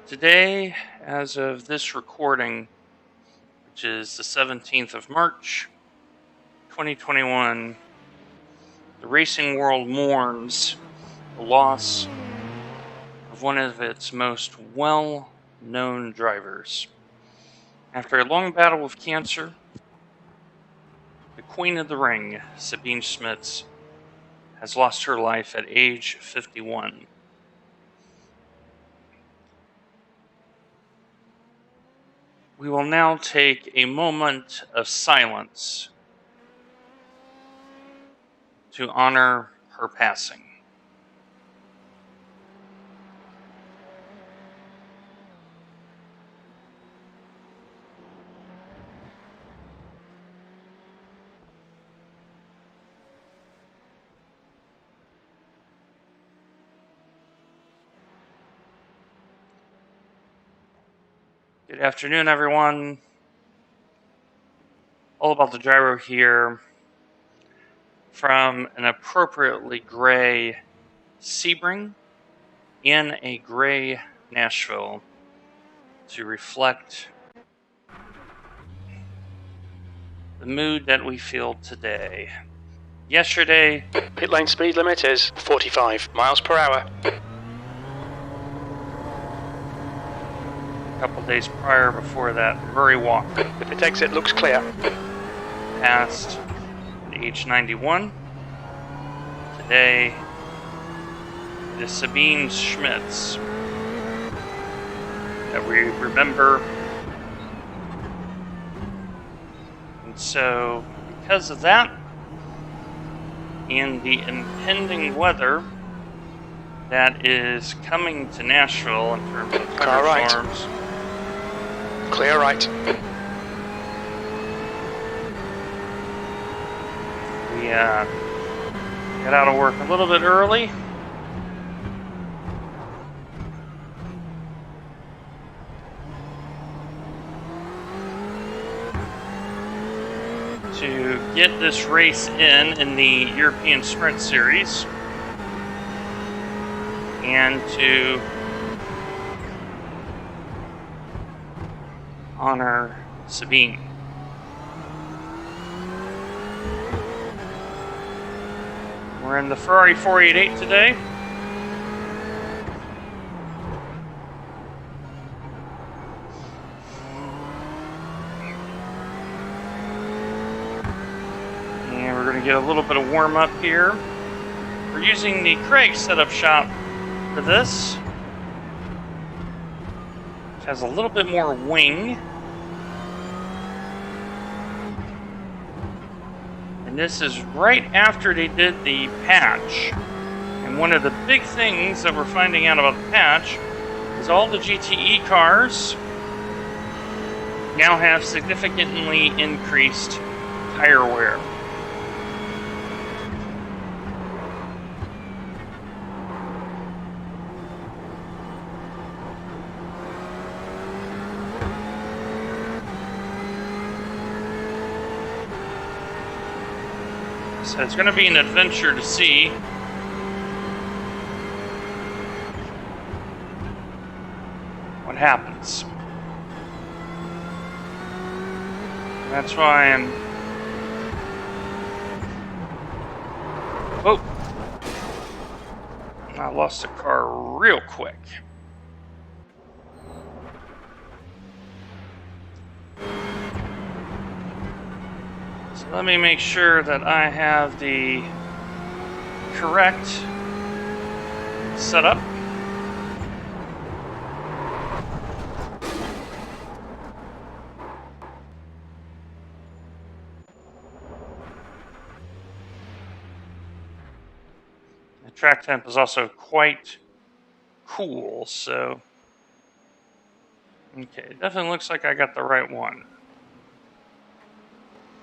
Today, as of this recording, which is the 17th of March, 2021, the racing world mourns the loss of one of its most well-known drivers. After a long battle with cancer, the Queen of the Ring, Sabine Schmitz, has lost her life at age 51. We will now take a moment of silence to honor her passing. Good afternoon, everyone. All About the Gyro here from an appropriately gray Sebring in a gray Nashville to reflect the mood that we feel today. Yesterday, pit lane speed limit is 45 miles per hour. A couple days prior before that, Murray Walk The pit exit looks clear. passed at age 91. Today, it is Sabine Schmitz that we remember. And so, because of that, and the impending weather that is coming to Nashville in terms of thunderstorms. Clear right. We got out of work a little bit early. To get this race in the European Sprint Series and to honor Sabine. We're in the Ferrari 488 today. And we're going to get a little bit of warm up here. We're using the Craig setup shop for this, which has a little bit more wing. And this is right after they did the patch. And one of the big things that we're finding out about the patch is all the GTE cars now have significantly increased tire wear. So it's going to be an adventure to see what happens. That's why I'm... Oh! I lost the car real quick. So let me make sure that I have the correct setup. The track temp is also quite cool, so... Okay, it definitely looks like I got the right one.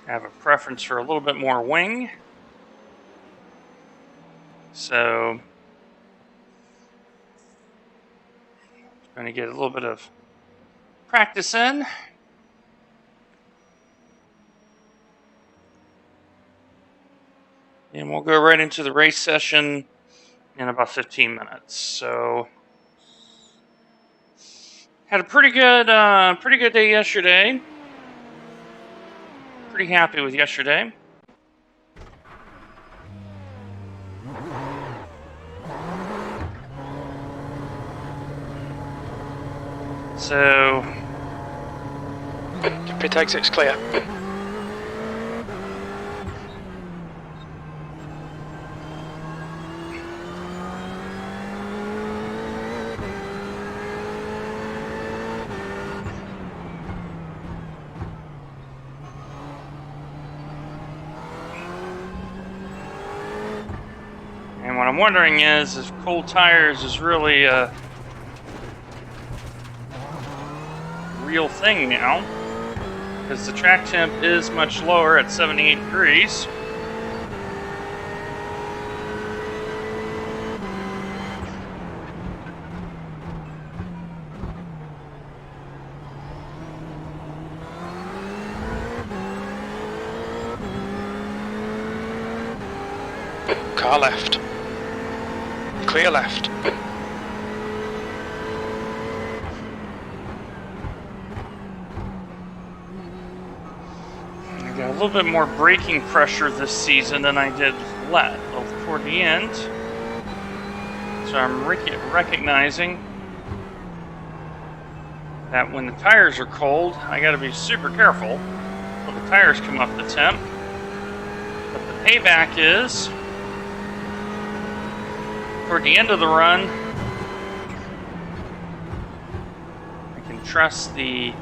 I have a preference for a little bit more wing. So... I'm going to get a little bit of practice in. And we'll go right into the race session in about 15 minutes. So Had a pretty good day yesterday. Pretty happy with yesterday. So, pit exit's clear. and what I'm wondering is if cold tires is really a real thing now, because the track temp is much lower at 78 degrees. Car left. Clear left. I got a little bit more braking pressure this season than I did toward the end. So I'm recognizing that when the tires are cold, I got to be super careful so the tires come up the temp. But the payback is toward the end of the run, I can trust the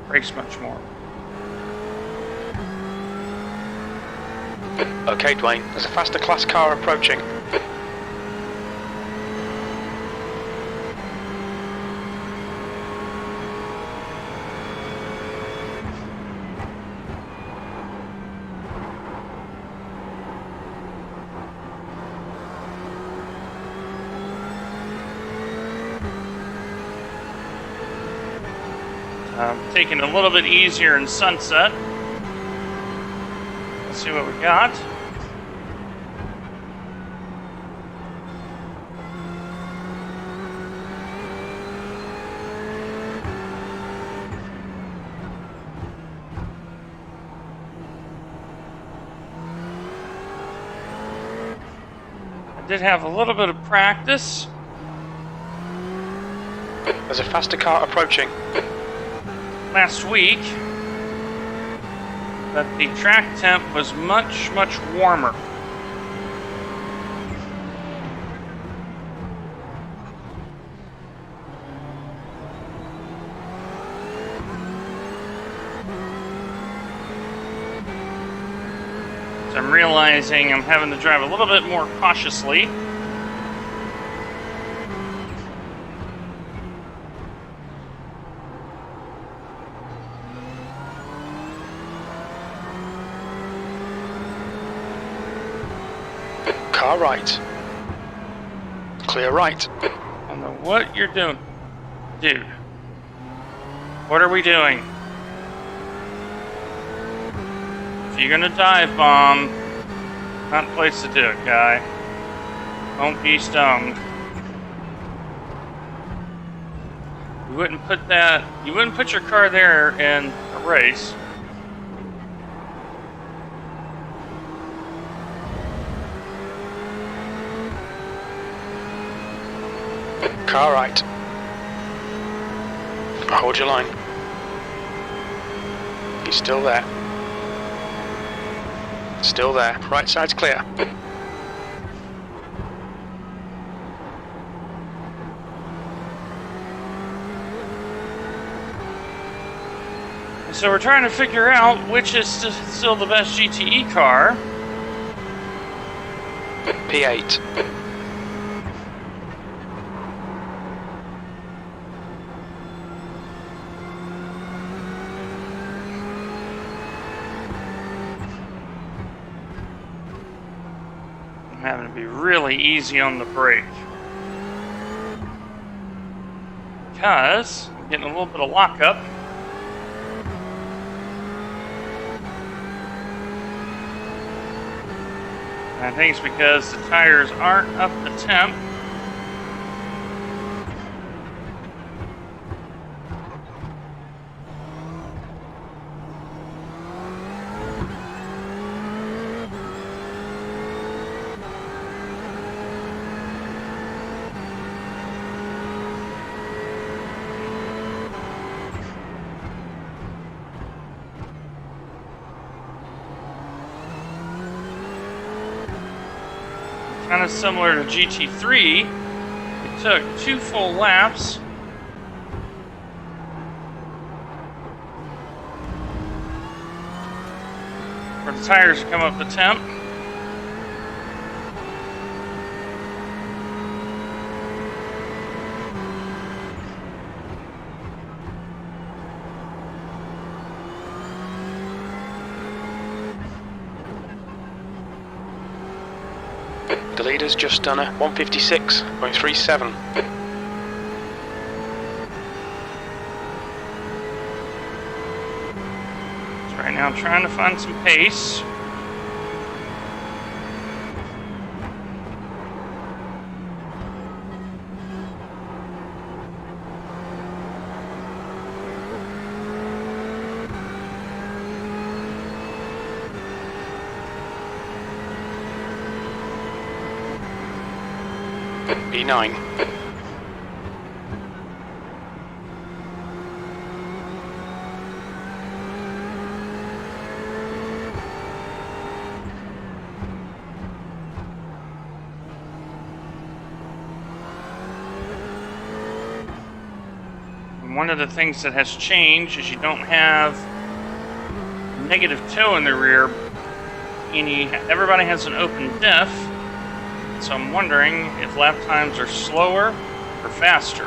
brakes much more. Okay, Dwayne, there's a faster class car approaching. Taking it a little bit easier in Sunset. Let's see what we got. I did have a little bit of practice. There's a faster car approaching. Last week, but the track temp was much warmer. So I'm realizing I'm having to drive a little bit more cautiously. Car right. Clear right. I don't know what you're doing. Dude. What are we doing? If you're gonna dive bomb, not the place to do it, guy. Don't be stoned. You wouldn't put your car there in a race. Car right. Hold your line. He's still there. Still there. Right side's clear. So we're trying to figure out which is still the best GTE car. P8. I'm having to be really easy on the brake because I'm getting a little bit of lockup. And I think it's because the tires aren't up the temp Kind of similar to GT3, it took 2 full laps for the tires to come up to temp. The leader's just done a 156.37. Right now I'm trying to find some pace. B9. And one of the things that has changed is you don't have negative toe in the rear, and everybody has an open diff. So I'm wondering if lap times are slower or faster.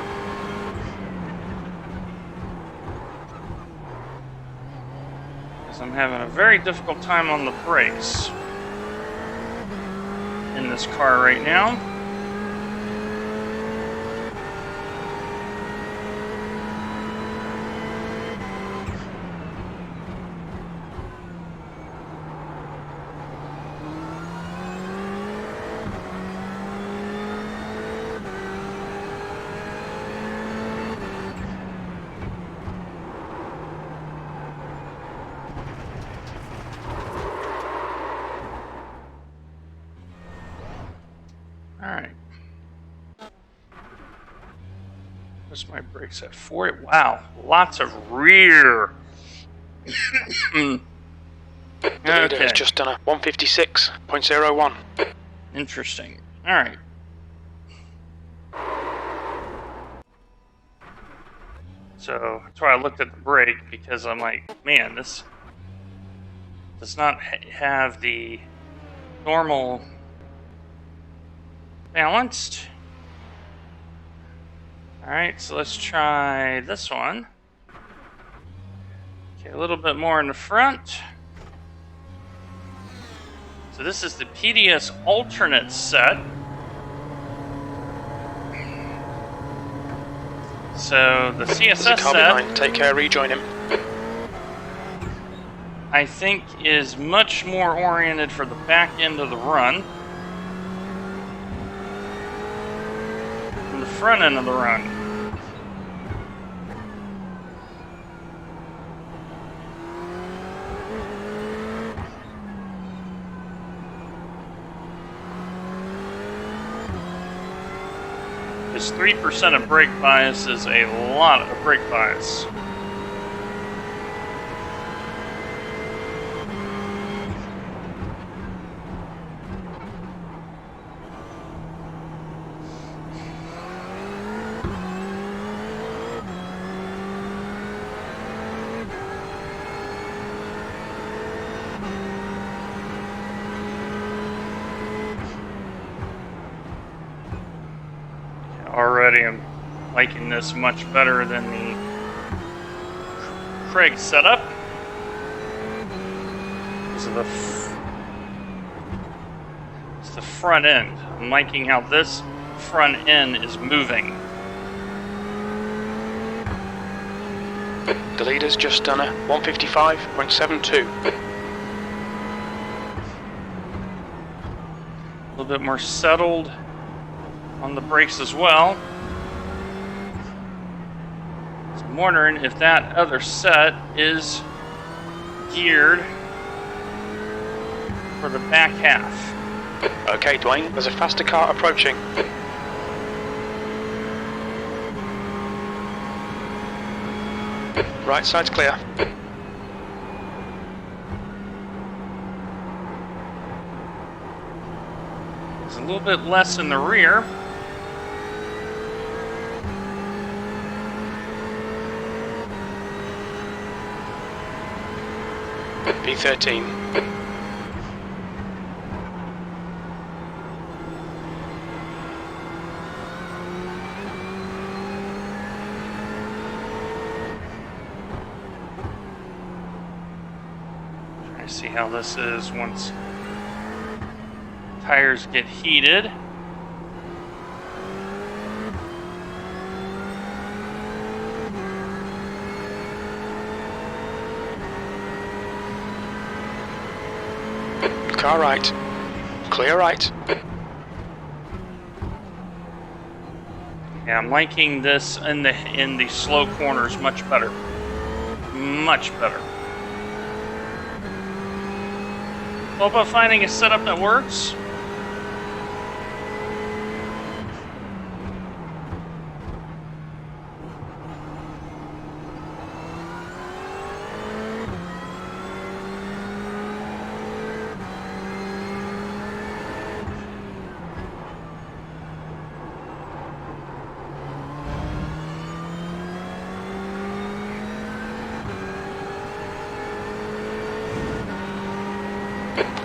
Because I'm having a very difficult time on the brakes in this car right now. Alright. What's my brakes at? 40? Wow. Lots of rear. The leader has just done a 156.01. Interesting. Alright. So that's why I looked at the brake, because I'm like, man, this does not have the normal balanced. Alright, so let's try this one. Okay, a little bit more in the front. So this is the PDS alternate set. So the CSS set, take care, rejoin him. I think, is much more oriented for the back end of the run than the front end of the run. This 3% of brake bias is a lot of brake bias. Already I'm liking this much better than the Craig setup. Because of it's the front end. I'm liking how this front end is moving. The leader's just done a 155.72. A little bit more settled on the brakes as well. So I'm wondering if that other set is geared for the back half. Okay, Dwayne, there's a faster car approaching. Right side's clear. It's a little bit less in the rear. P13. Trying to see how this is once tires get heated. Car right. Clear right. Yeah, I'm liking this in the slow corners much better. Much better. All about finding a setup that works.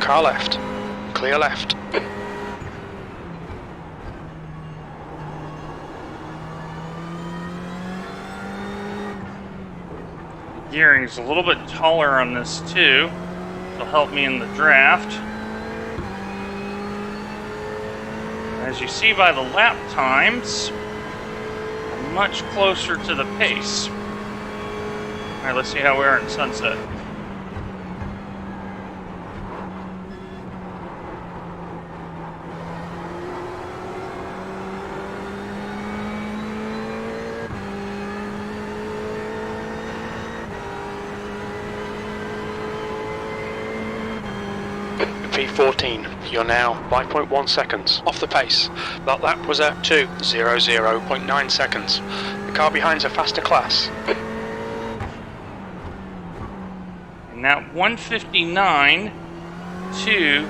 Car left. Clear left. Gearing's a little bit taller on this too. It'll help me in the draft. As you see by the lap times, I'm much closer to the pace. Alright, let's see how we are in sunset. P14. You're now 5.1 seconds off the pace. That lap was at 2:00.9 seconds. The car behind's a faster class. And that 159.2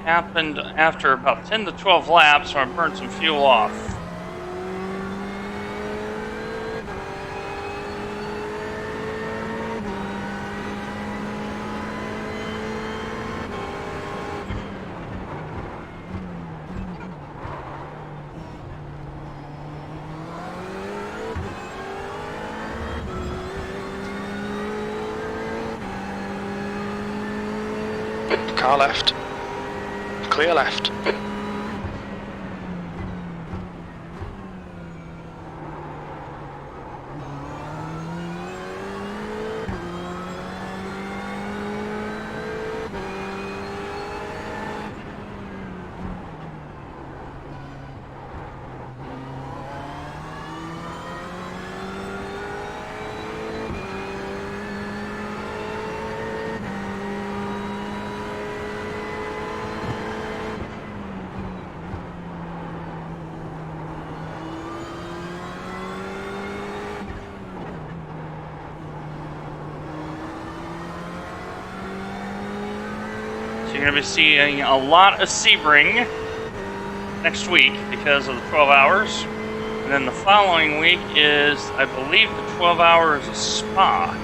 happened after about 10 to 12 laps, so I burned some fuel off. Car left. Clear left. So you're going to be seeing a lot of Sebring next week because of the 12 hours. And then the following week is, I believe, the 12 hours of Spa.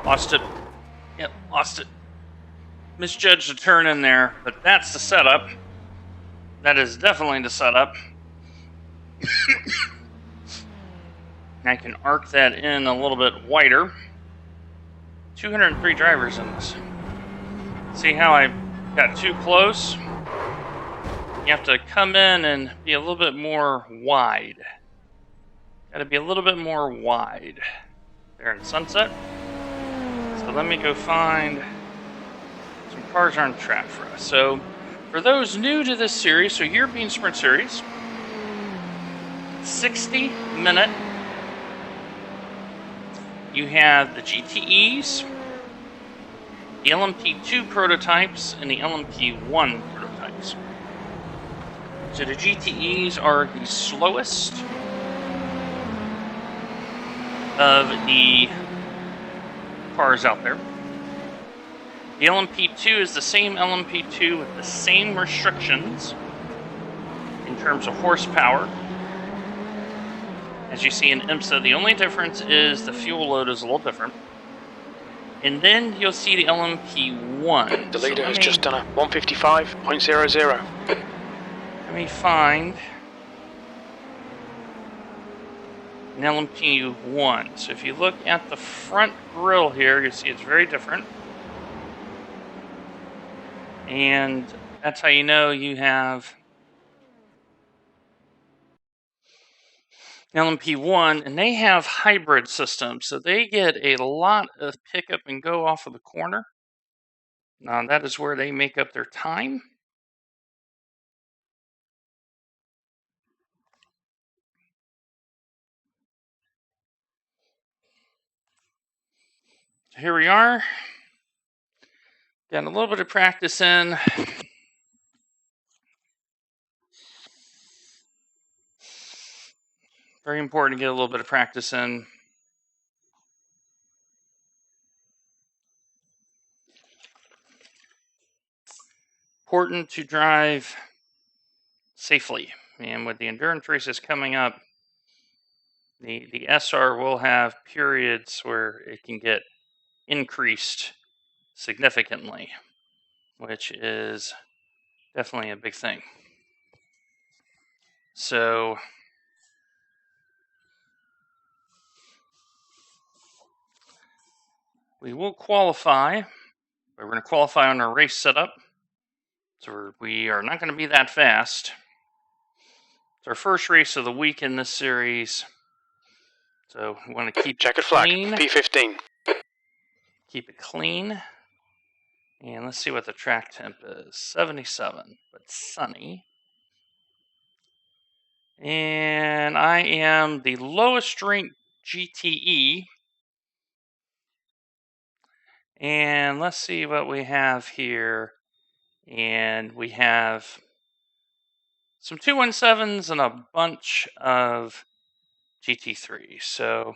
Lost it. Yep, lost it. Misjudged a turn in there, but that's the setup. That is definitely the setup. I can arc that in a little bit wider. 203 drivers in this. See how I got too close? You have to come in and be a little bit more wide. Gotta be a little bit more wide. There in sunset. So let me go find some cars on track for us. So for those new to this series, so European Sprint Series, 60-minute. You have the GTEs, the LMP2 prototypes, and the LMP1 prototypes. So the GTEs are the slowest of the cars out there. The LMP2 is the same LMP2 with the same restrictions in terms of horsepower. As you see in IMSA, the only difference is the fuel load is a little different. And then you'll see the LMP1. The leader has just done a 155.00. Let me find an LMP1. So if you look at the front grille here, you see it's very different. And that's how you know you have LMP1, and they have hybrid systems, so they get a lot of pickup and go off of the corner. Now that is where they make up their time. So here we are. Got a little bit of practice in. Very important to get a little bit of practice in. Important to drive safely. And with the endurance races coming up, the SR will have periods where it can get increased significantly, which is definitely a big thing. So we will qualify, but we're going to qualify on our race setup. So we are not going to be that fast. It's our first race of the week in this series. So we want to keep Checkered it flag, clean. P15. Keep it clean. And let's see what the track temp is. 77, but sunny. And I am the lowest ranked GTE. And let's see what we have here. And we have some 217s and a bunch of GT3. So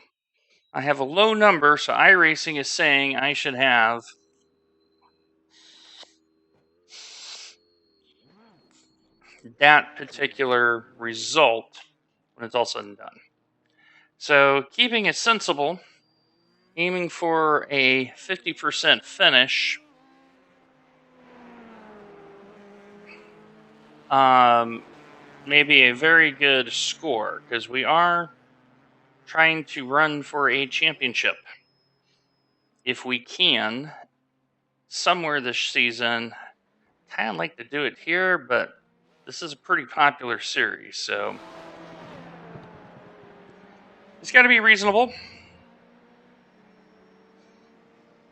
I have a low number, so iRacing is saying I should have that particular result when it's all said and done. So keeping it sensible, aiming for a 50% finish. Maybe a very good score, because we are trying to run for a championship. If we can, somewhere this season, kind of like to do it here, but this is a pretty popular series, so it's got to be reasonable.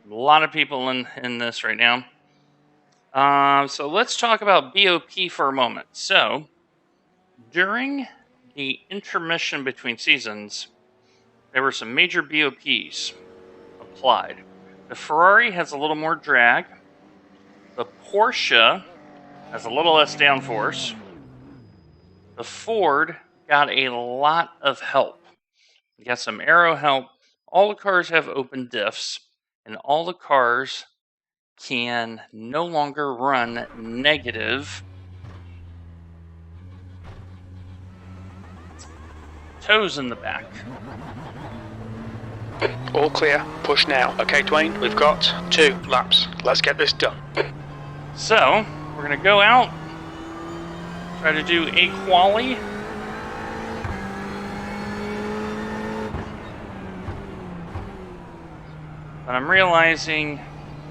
A lot of people in this right now. So let's talk about BOP for a moment. So during the intermission between seasons, there were some major BOPs applied. The Ferrari has a little more drag. The Porsche has a little less downforce. The Ford got a lot of help. You got some aero help. All the cars have open diffs, and all the cars can no longer run negative toes in the back. All clear, push now. Okay, Dwayne, we've got 2 laps. Let's get this done. So, we're going to go out, try to do a quali. But I'm realizing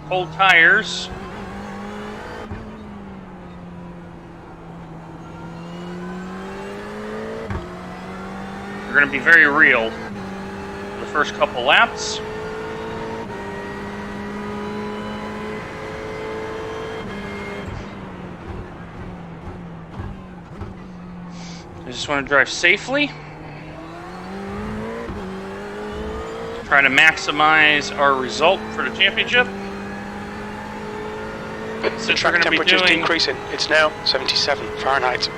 cold tires are going to be very real for the first couple laps. I just want to drive safely. Try to maximize our result for the championship. The track temperature is decreasing. It's now 77 Fahrenheit.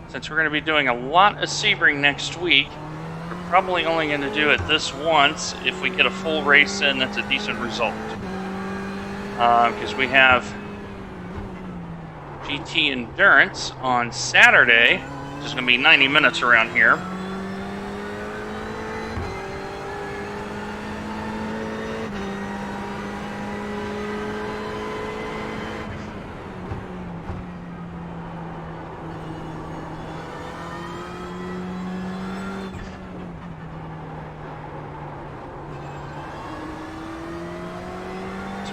Since we're going to be doing a lot of Sebring next week, we're probably only going to do it this once. If we get a full race in, that's a decent result. Because we have GT Endurance on Saturday, which is going to be 90 minutes around here.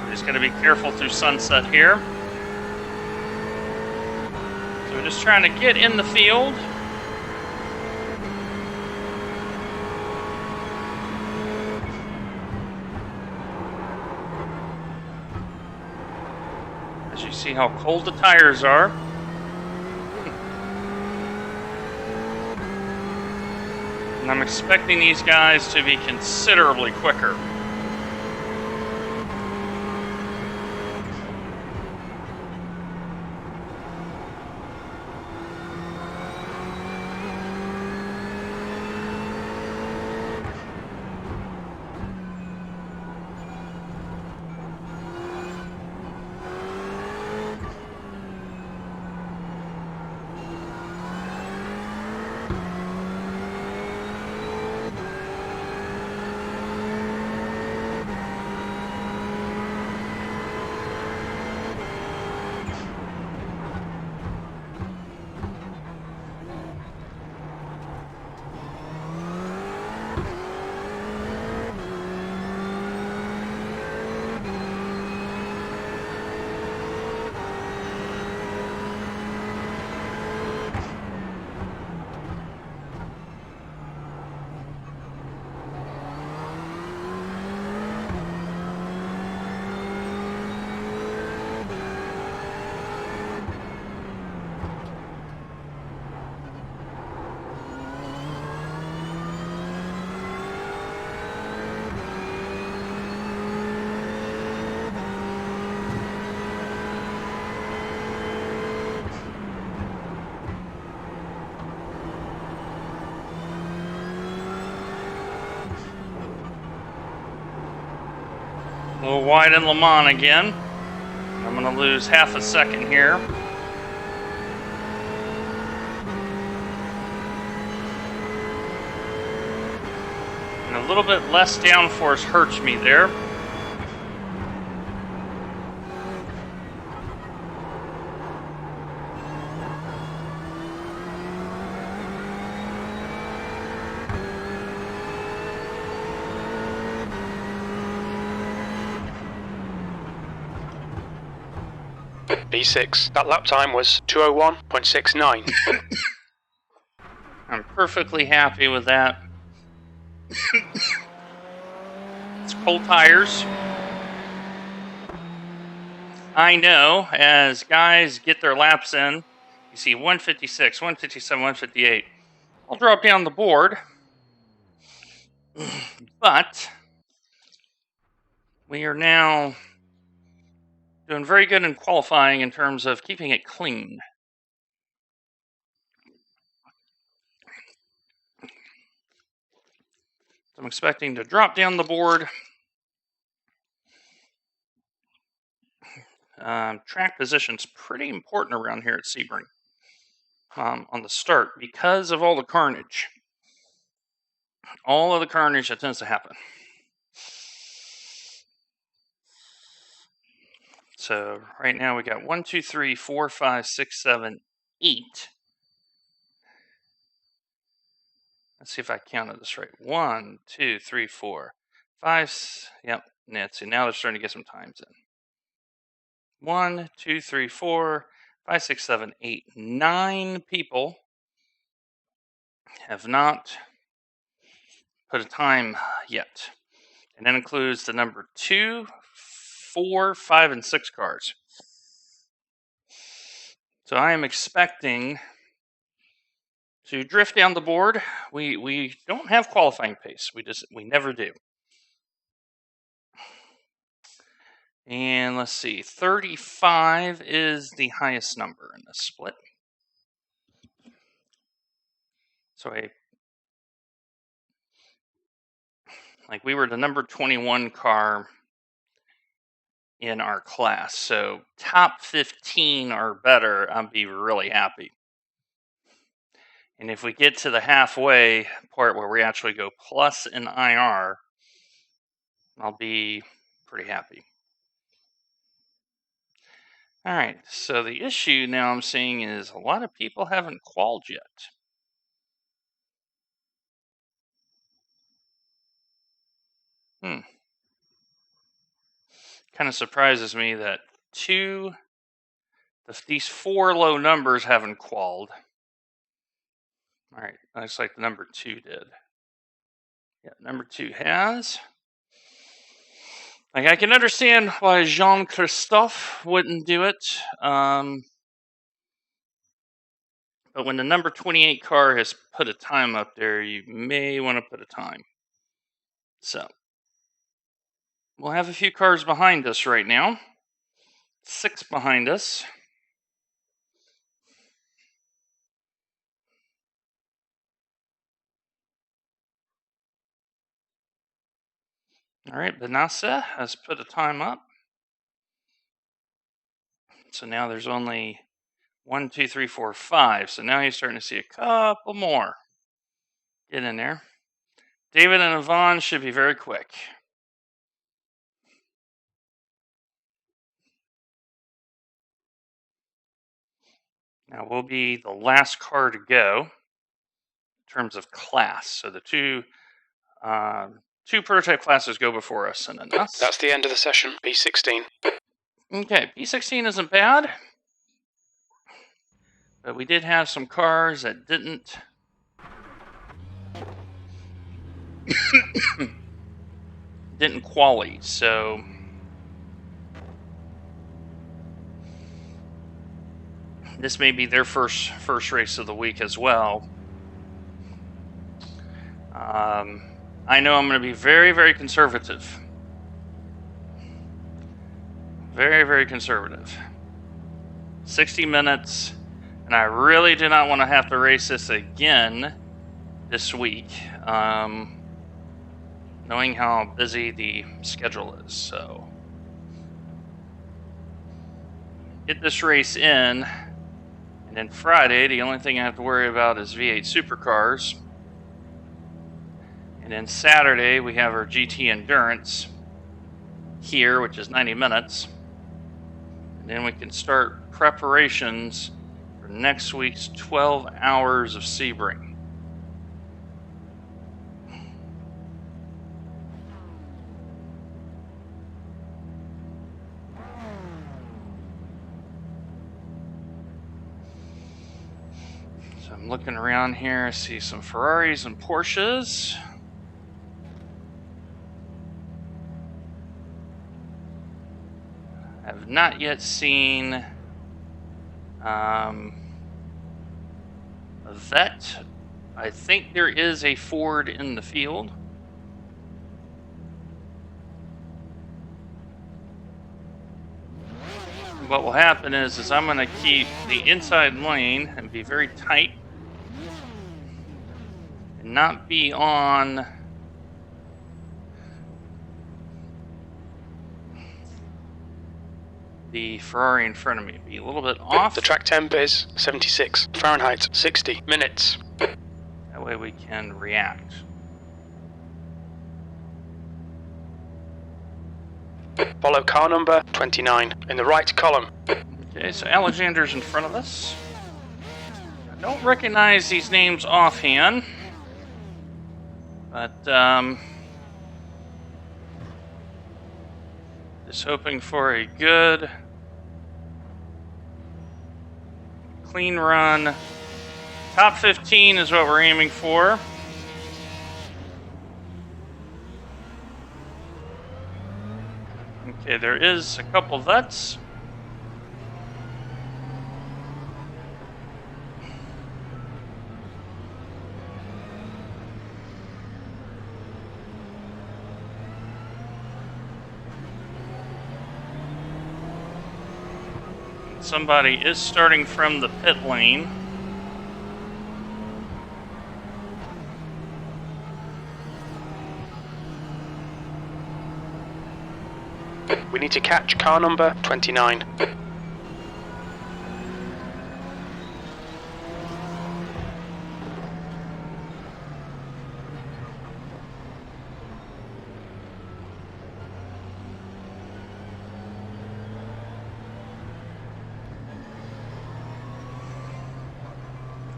Just got to be careful through sunset here. So we're just trying to get in the field. As you see how cold the tires are. And I'm expecting these guys to be considerably quicker. A little wide in Le Mans again. I'm going to lose half a second here. And a little bit less downforce hurts me there. B6. That lap time was 2:01.69. I'm perfectly happy with that. It's cold tires. I know, as guys get their laps in, you see 156, 157, 158. I'll drop down the board. But we are now doing very good in qualifying in terms of keeping it clean. I'm expecting to drop down the board. Track position's pretty important around here at Sebring on the start because of all the carnage. All of the carnage that tends to happen. So right now we got 1, 2, 3, 4, 5, 6, 7, 8. Let's see if I counted this right. 1, 2, 3, 4, 5. Yep. Let's see. Now they're starting to get some times in. 1, 2, 3, 4, 5, 6, 7, 8, 9 people have not put a time yet. And that includes the number 2, 4, 5, and 6 cars. So I am expecting to drift down the board. We don't have qualifying pace. We never do. And let's see, 35 is the highest number in this split. So Like, we were the number 21 car in our class, so top 15 or better, I'd be really happy. And if we get to the halfway part where we actually go plus in IR, I'll be pretty happy. All right, so the issue now I'm seeing is a lot of people haven't qualled yet. Kind of surprises me that these 4 low numbers haven't qualled. All right, looks like the number 2 did. Yeah, number 2 has. Like, I can understand why Jean-Christophe wouldn't do it. But when the number 28 car has put a time up there, you may want to put a time. So, we'll have a few cars behind us right now. 6 behind us. All right, Benassa has put a time up. So now there's only 1, 2, 3, 4, 5. So now you're starting to see a couple more get in there. David and Yvonne should be very quick. Now we'll be the last car to go in terms of class. So the two prototype classes go before us, and then us. That's the end of the session. B16. Okay, B16 isn't bad, but we did have some cars that didn't quali. So this may be their first race of the week as well. I know I'm going to be very, very conservative. Very, very conservative. 60 minutes, and I really do not want to have to race this again this week, knowing how busy the schedule is. So, get this race in, and then Friday, the only thing I have to worry about is V8 supercars. And then Saturday, we have our GT Endurance here, which is 90 minutes. And then we can start preparations for next week's 12 hours of Sebring. So I'm looking around here, I see some Ferraris and Porsches. I've not yet seen a Vet. I think there is a Ford in the field. What will happen is I'm going to keep the inside lane and be very tight and not be on the Ferrari in front of me. Be a little bit off. The track temp is 76 Fahrenheit, 60 minutes. That way we can react. Follow car number 29 in the right column. Okay, so Alexander's in front of us. I don't recognize these names offhand, but just hoping for a good, clean run. Top 15 is what we're aiming for. Okay, there is a couple Vets. Somebody is starting from the pit lane. We need to catch car number 29.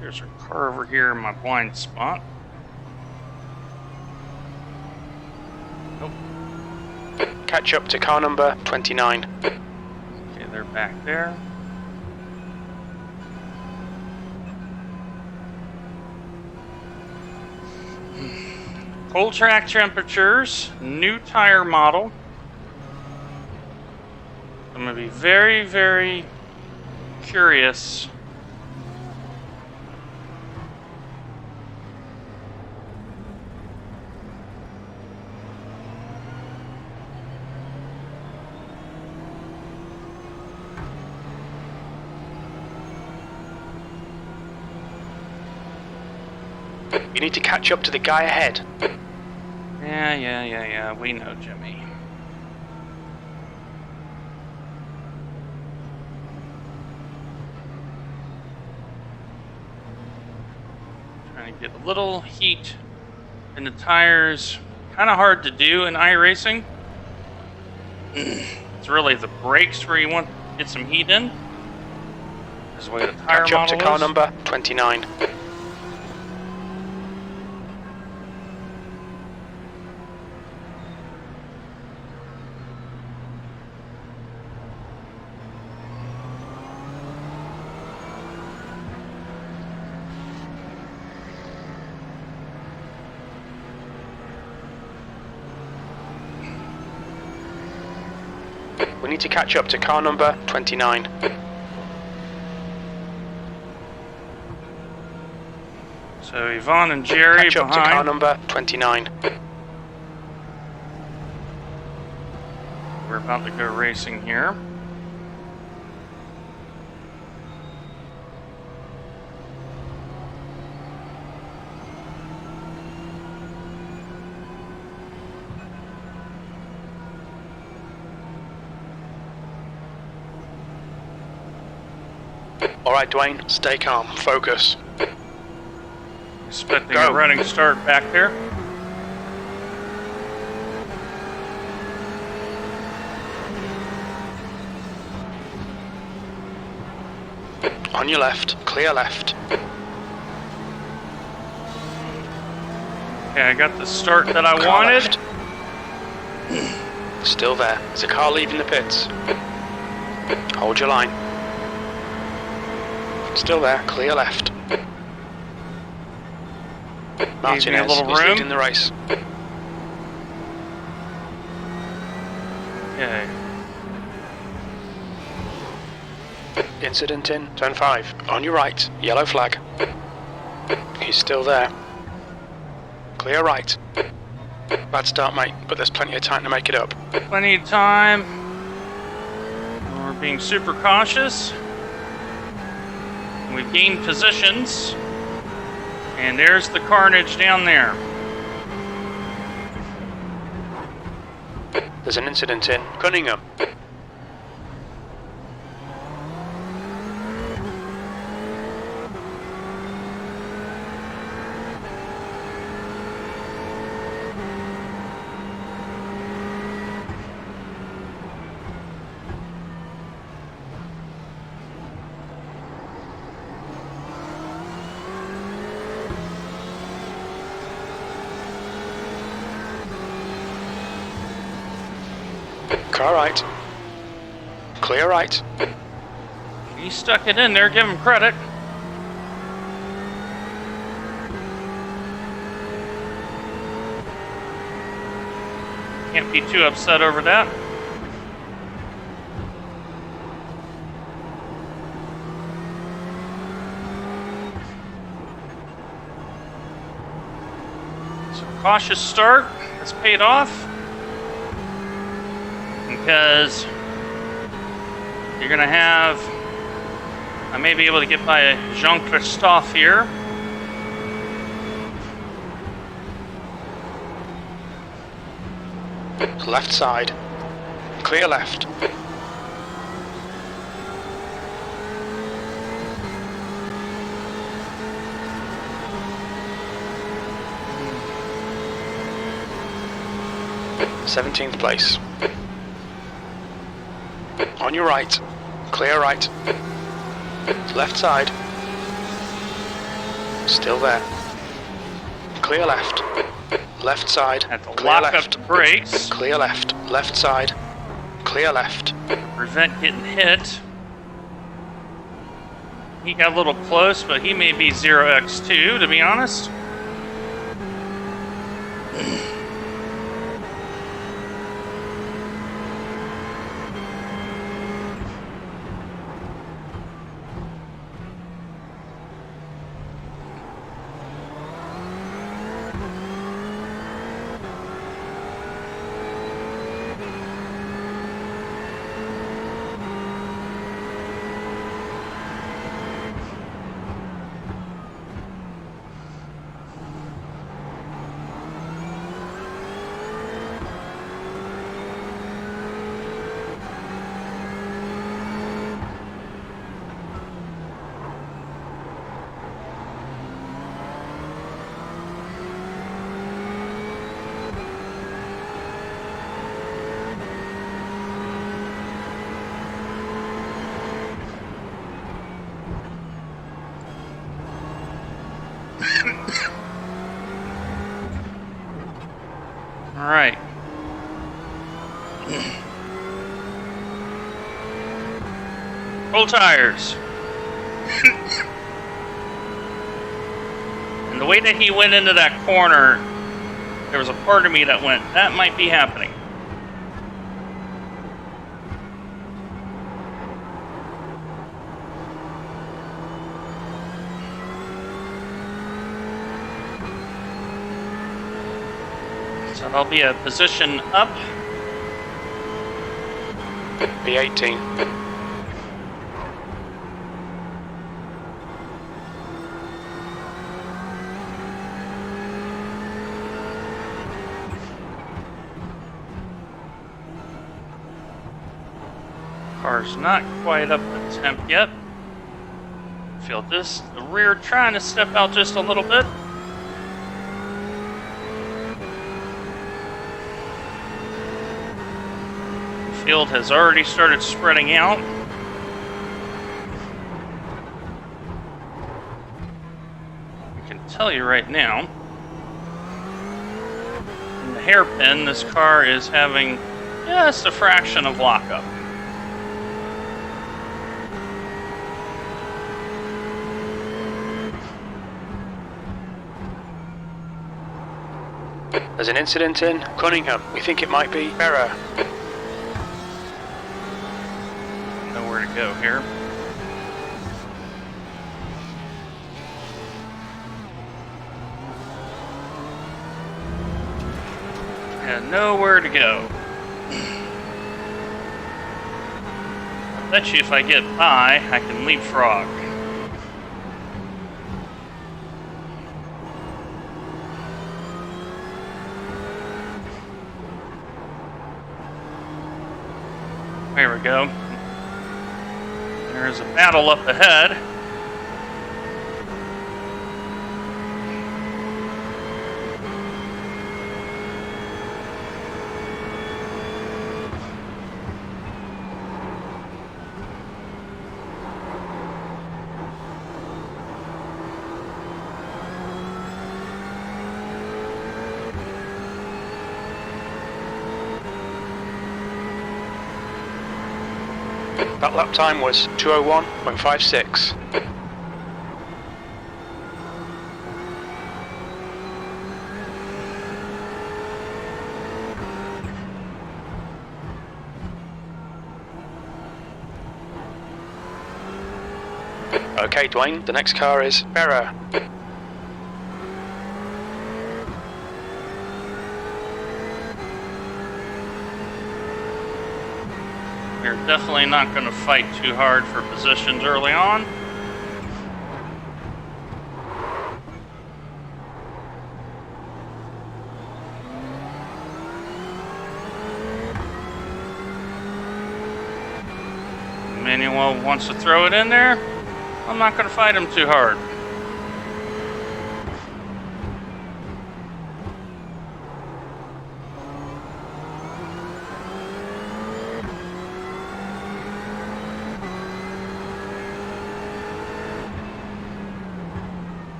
There's a car over here in my blind spot. Nope. Catch up to car number 29. Okay, they're back there. Cold track temperatures, new tire model. I'm going to be very, very curious. You need to catch up to the guy ahead. Yeah, we know, Jimmy. Trying to get a little heat in the tires. Kind of hard to do in iRacing. It's really the brakes where you want to get some heat in. That's the way the tire Catch up to model car is. number 29. We need to catch up to car number 29. So Yvonne and Jerry Catch up to car behind. number 29. We're about to go racing here. Alright, Dwayne, stay calm. Focus. Expecting Go. a running start back there. On your left. Clear left. Okay, I got the start that I Car wanted. left. Still there. There's a car leaving the pits. Hold your line. Still there. Clear left. Martinez little is room. leading the race. Okay. Incident in turn 5. On your right, yellow flag. He's still there. Clear right. Bad start, mate, but there's plenty of time to make it up. Plenty of time. We're being super cautious. We've gained positions. And there's the carnage down there. There's an incident in Cunningham. Car right. Clear right. He stuck it in there, give him credit. Can't be too upset over that. So cautious start has paid off. Because you're going to have, I may be able to get by Jean-Christophe here. Left side. Clear left. th place. On your right. Clear right. Left side. Still there. Clear left. Left side. Had to Clear lock left. up the brakes. Clear left. Left side. Clear left. Prevent getting hit. He got a little close, but he may be 0x2, to be honest. All right. Full tires. And the way that he went into that corner, there was a part of me that went, that might be happening. So that'll be a position up. B18. Car's not quite up to temp yet. Feel this, the rear trying to step out just a little bit. The field has already started spreading out. I can tell you right now, in the hairpin, this car is having just a fraction of lockup. There's an incident in Cunningham. We think it might be error. Nowhere to go here. And nowhere to go. I bet you if I get by, I can leapfrog. There we go. There's a battle up ahead. That lap time was 2:01.56. Okay, Dwayne, the next car is error. We're definitely not going to fight too hard for positions early on. anyone wants to throw it in there, I'm not going to fight him too hard.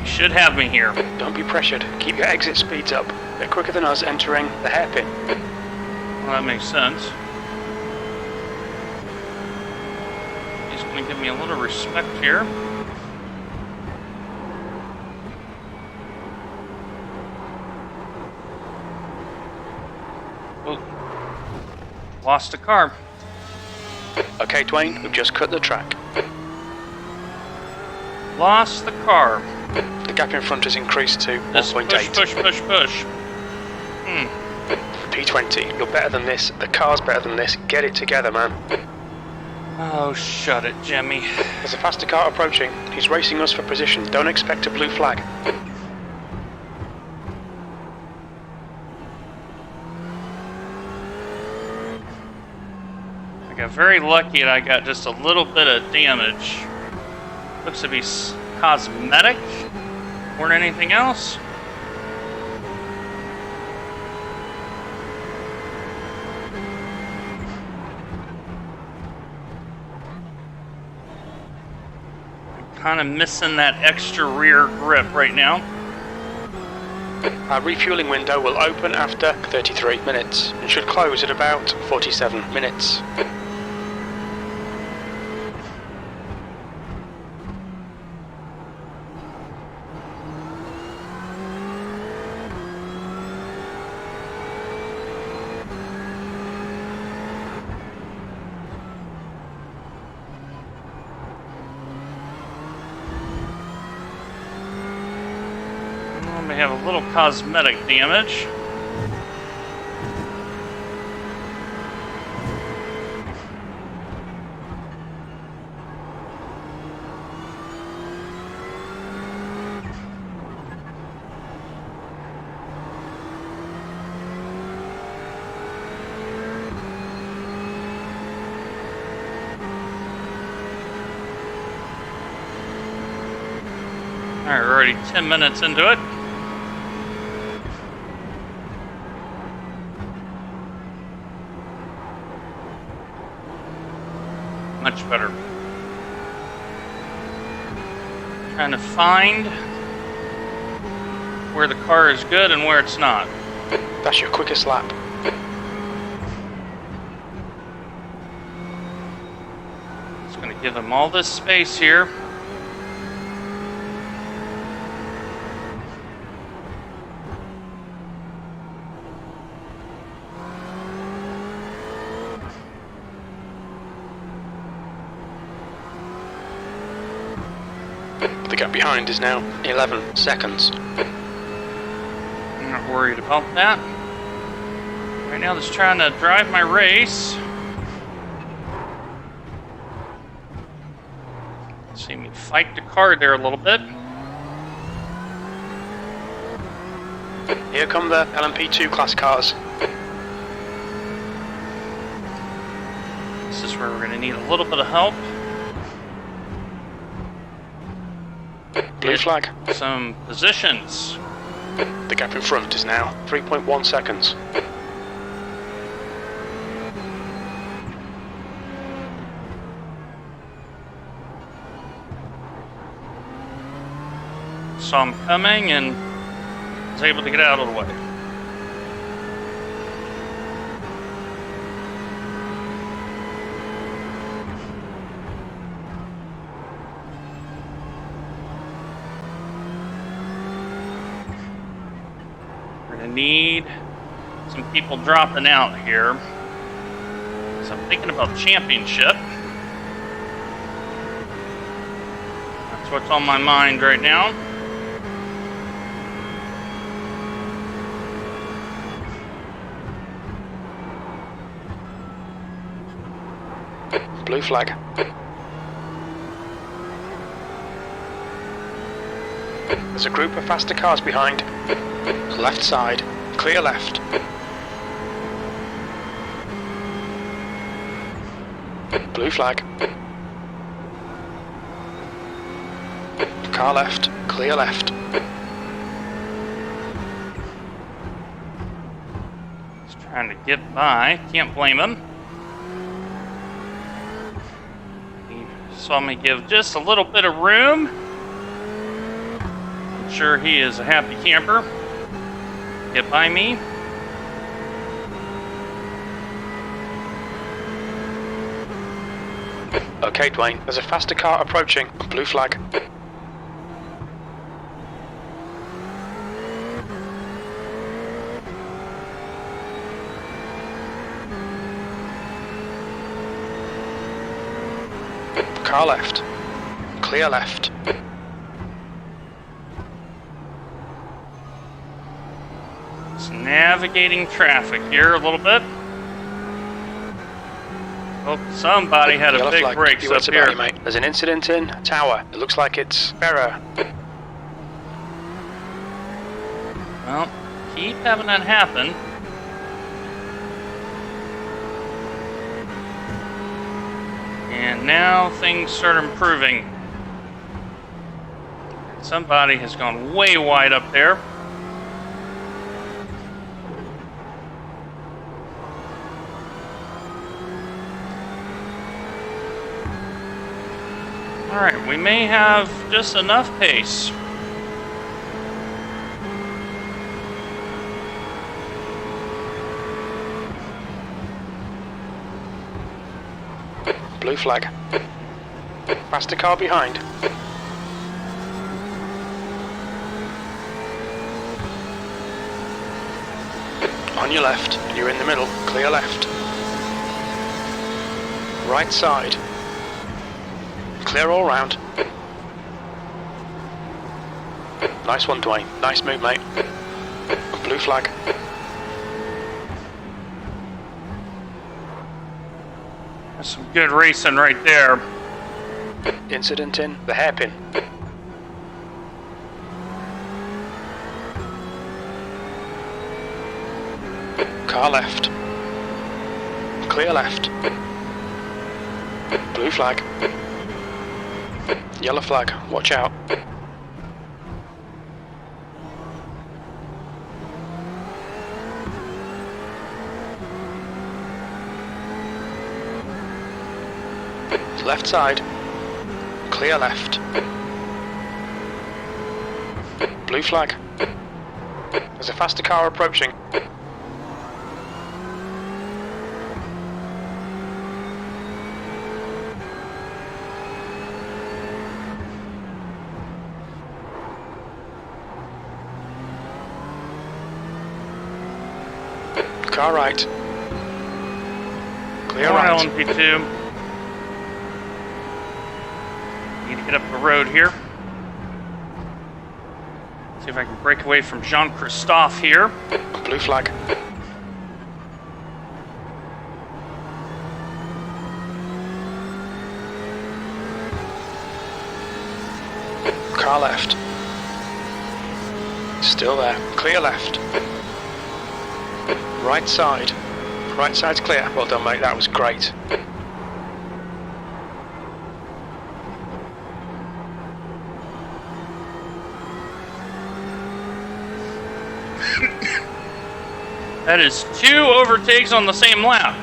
Should have me here. Don't be pressured. Keep your exit speeds up. They're quicker than us entering the hairpin. Well, that makes sense. He's going to give me a little respect here. Oh. Lost a car. Okay, Dwayne, we've just cut the track. Lost the car. The gap in front has increased to 1.8. Push. P20, you're better than this. The car's better than this. Get it together, man. Oh, shut it, Jimmy. There's a faster car approaching. He's racing us for position. Don't expect a blue flag. I got very lucky and I got just a little bit of damage. Looks to be cosmetic more than anything else. I'm kind of missing that extra rear grip right now. Our refueling window will open after 33 minutes and should close at about 47 minutes. We have a little cosmetic damage. Alright, we're already 10 minutes into it. Much better. Trying to find where the car is good and where it's not. That's your quickest lap. It's going to give him all this space here. The gap behind is now 11 seconds. I'm not worried about that. Right now, just trying to drive my race. See me fight the car there a little bit. Here come the LMP2 class cars. This is where we're going to need a little bit of help. Blue flag. Some positions. The gap in front is now 3.1 seconds. Saw him coming and was able to get out of the way. Need some people dropping out here. So I'm thinking about championship. That's what's on my mind right now. Blue flag. There's a group of faster cars behind. Left side. Clear left. Blue flag. Car left. Clear left. He's trying to get by. Can't blame him. He saw me give just a little bit of room. I'm sure he is a happy camper. Get by me. Okay, Dwayne, there's a faster car approaching. Blue flag. Car left. Clear left. Just navigating traffic here a little bit. Oh, somebody had a Yellow big flag. brakes You up about here. it, mate. There's an incident in Tower. It looks like it's error. Well, keep having that happen. And now things start improving. Somebody has gone way wide up there. Alright, we may have just enough pace. Blue flag. Faster car behind. On your left, you're in the middle. Clear left. Right side. Clear all round. Nice one, Dwayne. Nice move, mate. Blue flag. That's some good racing right there. Incident in the hairpin. Car left. Clear left. Blue flag. Yellow flag. Watch out. Left side. Clear left. Blue flag. There's a faster car approaching. Car right. Clear right. LMP2. Need to get up the road here. See if I can break away from Jean-Christophe here. Blue flag. Car left. Still there. Clear left. Right side. Right side's clear. Well done, mate. That was great. That is 2 overtakes on the same lap.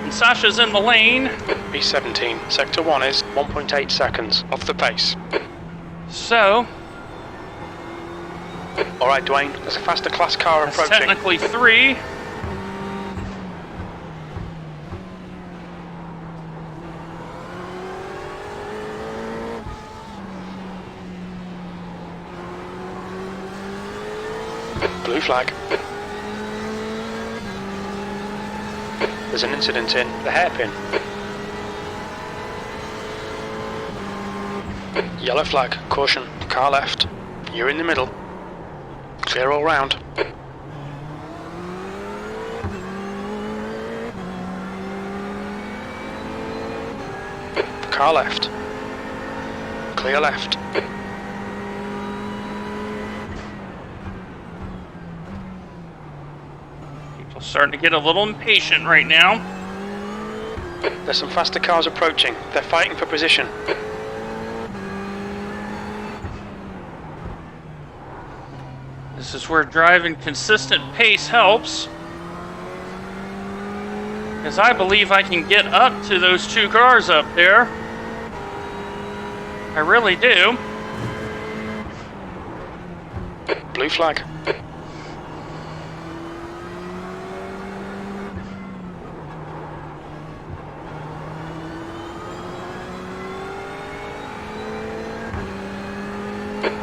And Sasha's in the lane. B17. Sector 1 is 1.8 seconds off the pace. So, Alright, Dwayne. There's a faster class car that's approaching. technically 3. Blue flag. There's an incident in the hairpin. Yellow flag. Caution. Car left. You're in the middle. Clear all round. Car left. Clear left. People starting to get a little impatient right now. There's some faster cars approaching. They're fighting for position. This is where driving consistent pace helps. Because I believe I can get up to those two cars up there. I really do. Blue flag.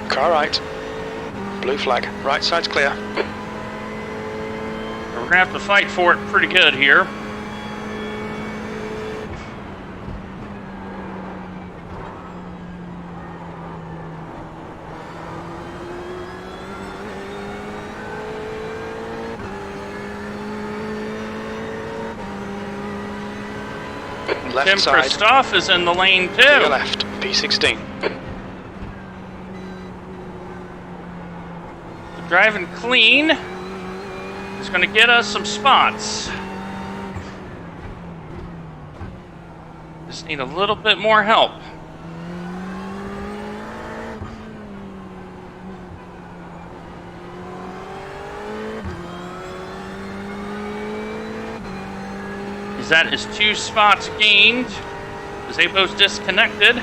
Car right. Blue flag. Right side's clear. We're going to have to fight for it pretty good here. Left Tim side. Christoph is in the lane too. Clear left. P16. Driving clean is going to get us some spots. Just need a little bit more help. That is 2 spots gained. Zabo's disconnected.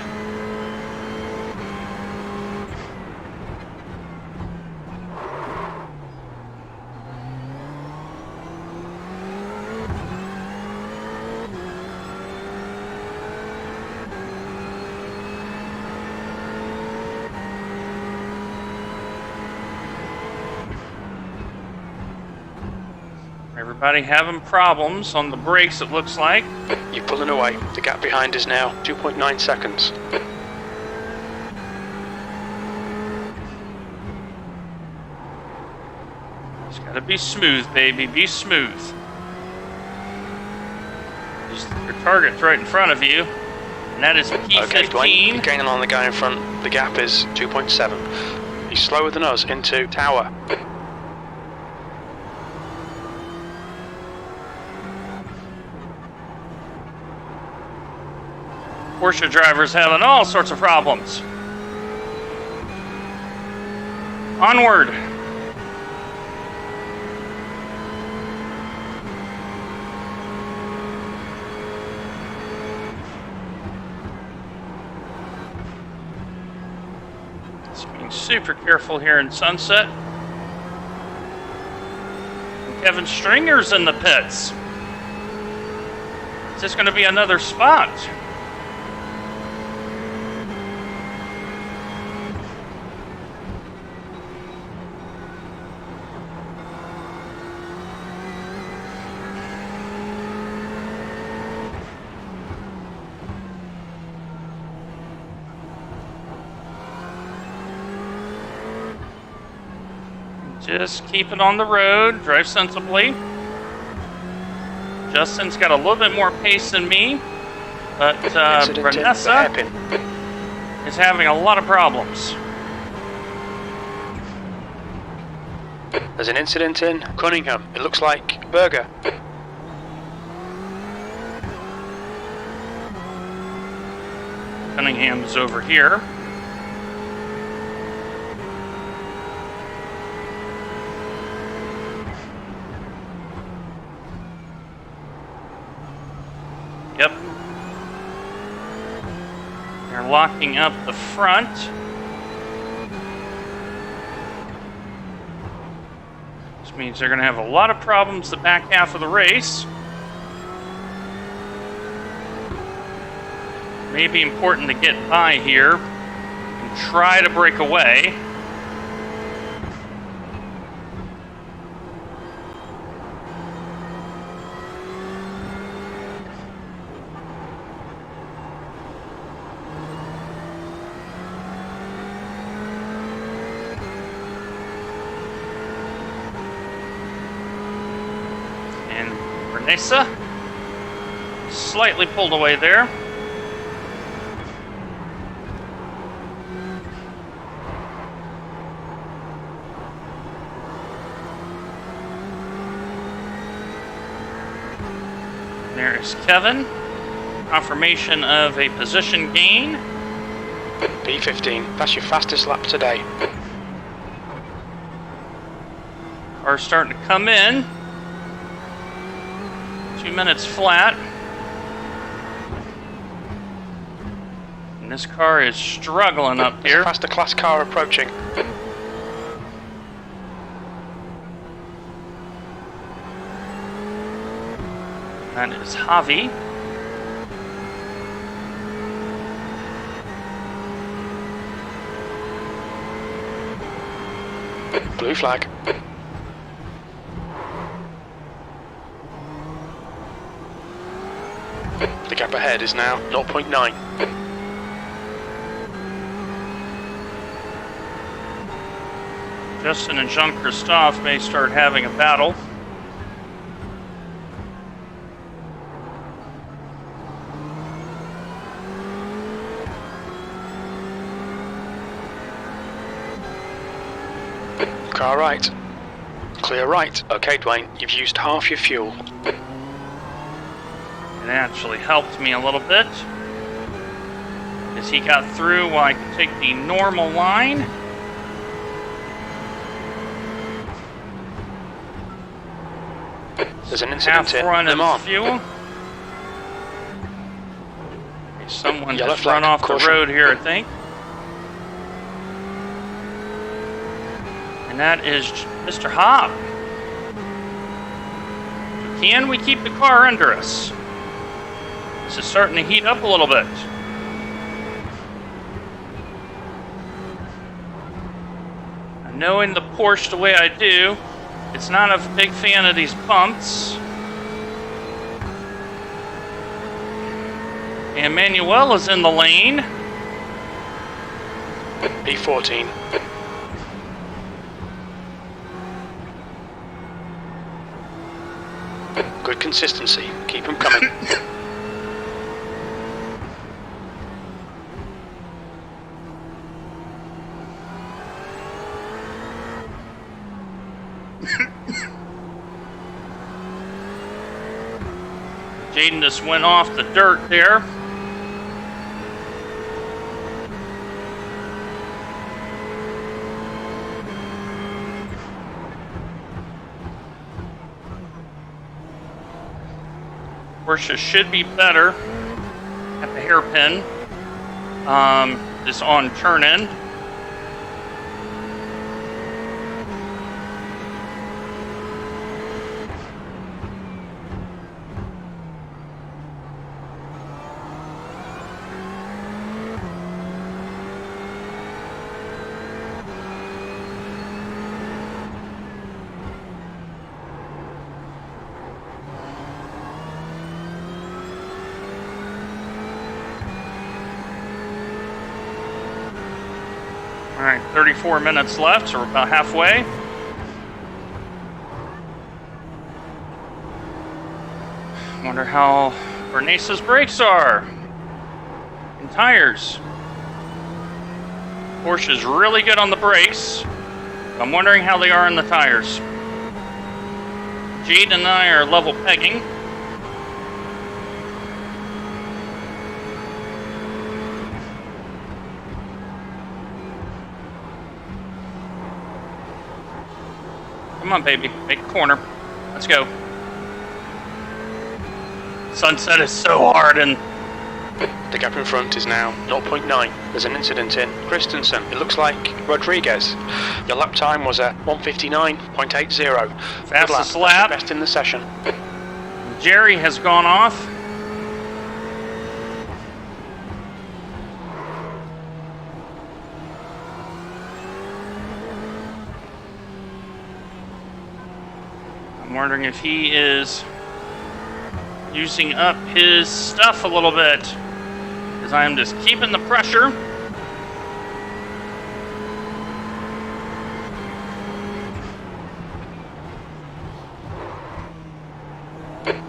Everybody having problems on the brakes, it looks like. You're pulling away. The gap behind is now 2.9 seconds. It's got to be smooth, baby. Be smooth. Your target's right in front of you, and that is P15. Okay, Dwayne, you're gaining on the guy in front. The gap is 2.7. He's slower than us into tower. Porsche drivers having all sorts of problems. Onward. Just being super careful here in Sunset. And Kevin Stringer's in the pits. Is this going to be another spot? Just keep it on the road, drive sensibly. Justin's got a little bit more pace than me, but Vanessa is having a lot of problems. There's an incident in Cunningham. It looks like Berger. Cunningham's over here. Yep. They're locking up the front. This means they're going to have a lot of problems the back half of the race. May be important to get by here and try to break away. Nessa slightly pulled away there. There is Kevin. Confirmation of a position gain. P15, that's your fastest lap today. Are starting to come in. 2 minutes flat. And this car is struggling up There's here. a faster class car approaching. That is Javi. Blue flag. The gap ahead is now 0.9. Justin and Jean-Christophe may start having a battle. Car right. Clear right. Okay, Dwayne, you've used half your fuel. It actually helped me a little bit, as he got through while I could take the normal line. There's an incident Half here. run Them of on. fuel. Okay, someone Yellow just flag, run off caution. the road here, I think. And that is Mr. Hobb. Can we keep the car under us? This is starting to heat up a little bit. And knowing the Porsche the way I do, it's not a big fan of these bumps. And Manuel is in the lane. P14. Good consistency. Keep them coming. Jaden just went off the dirt there. Porsche should be better at the hairpin. This on turn in. All right, 34 minutes left, so we're about halfway. Wonder how Bernace's brakes are and tires. Porsche's really good on the brakes. I'm wondering how they are on the tires. Jade and I are level pegging. Come on, baby. Make a corner. Let's go. Sunset is so hard and... The gap in front is now 0.9. There's an incident in Christensen. It looks like Rodriguez. Your lap time was at 1:59.80. Fastest lap. Best in the session. Jerry has gone off. I'm wondering if he is using up his stuff a little bit, because I am just keeping the pressure.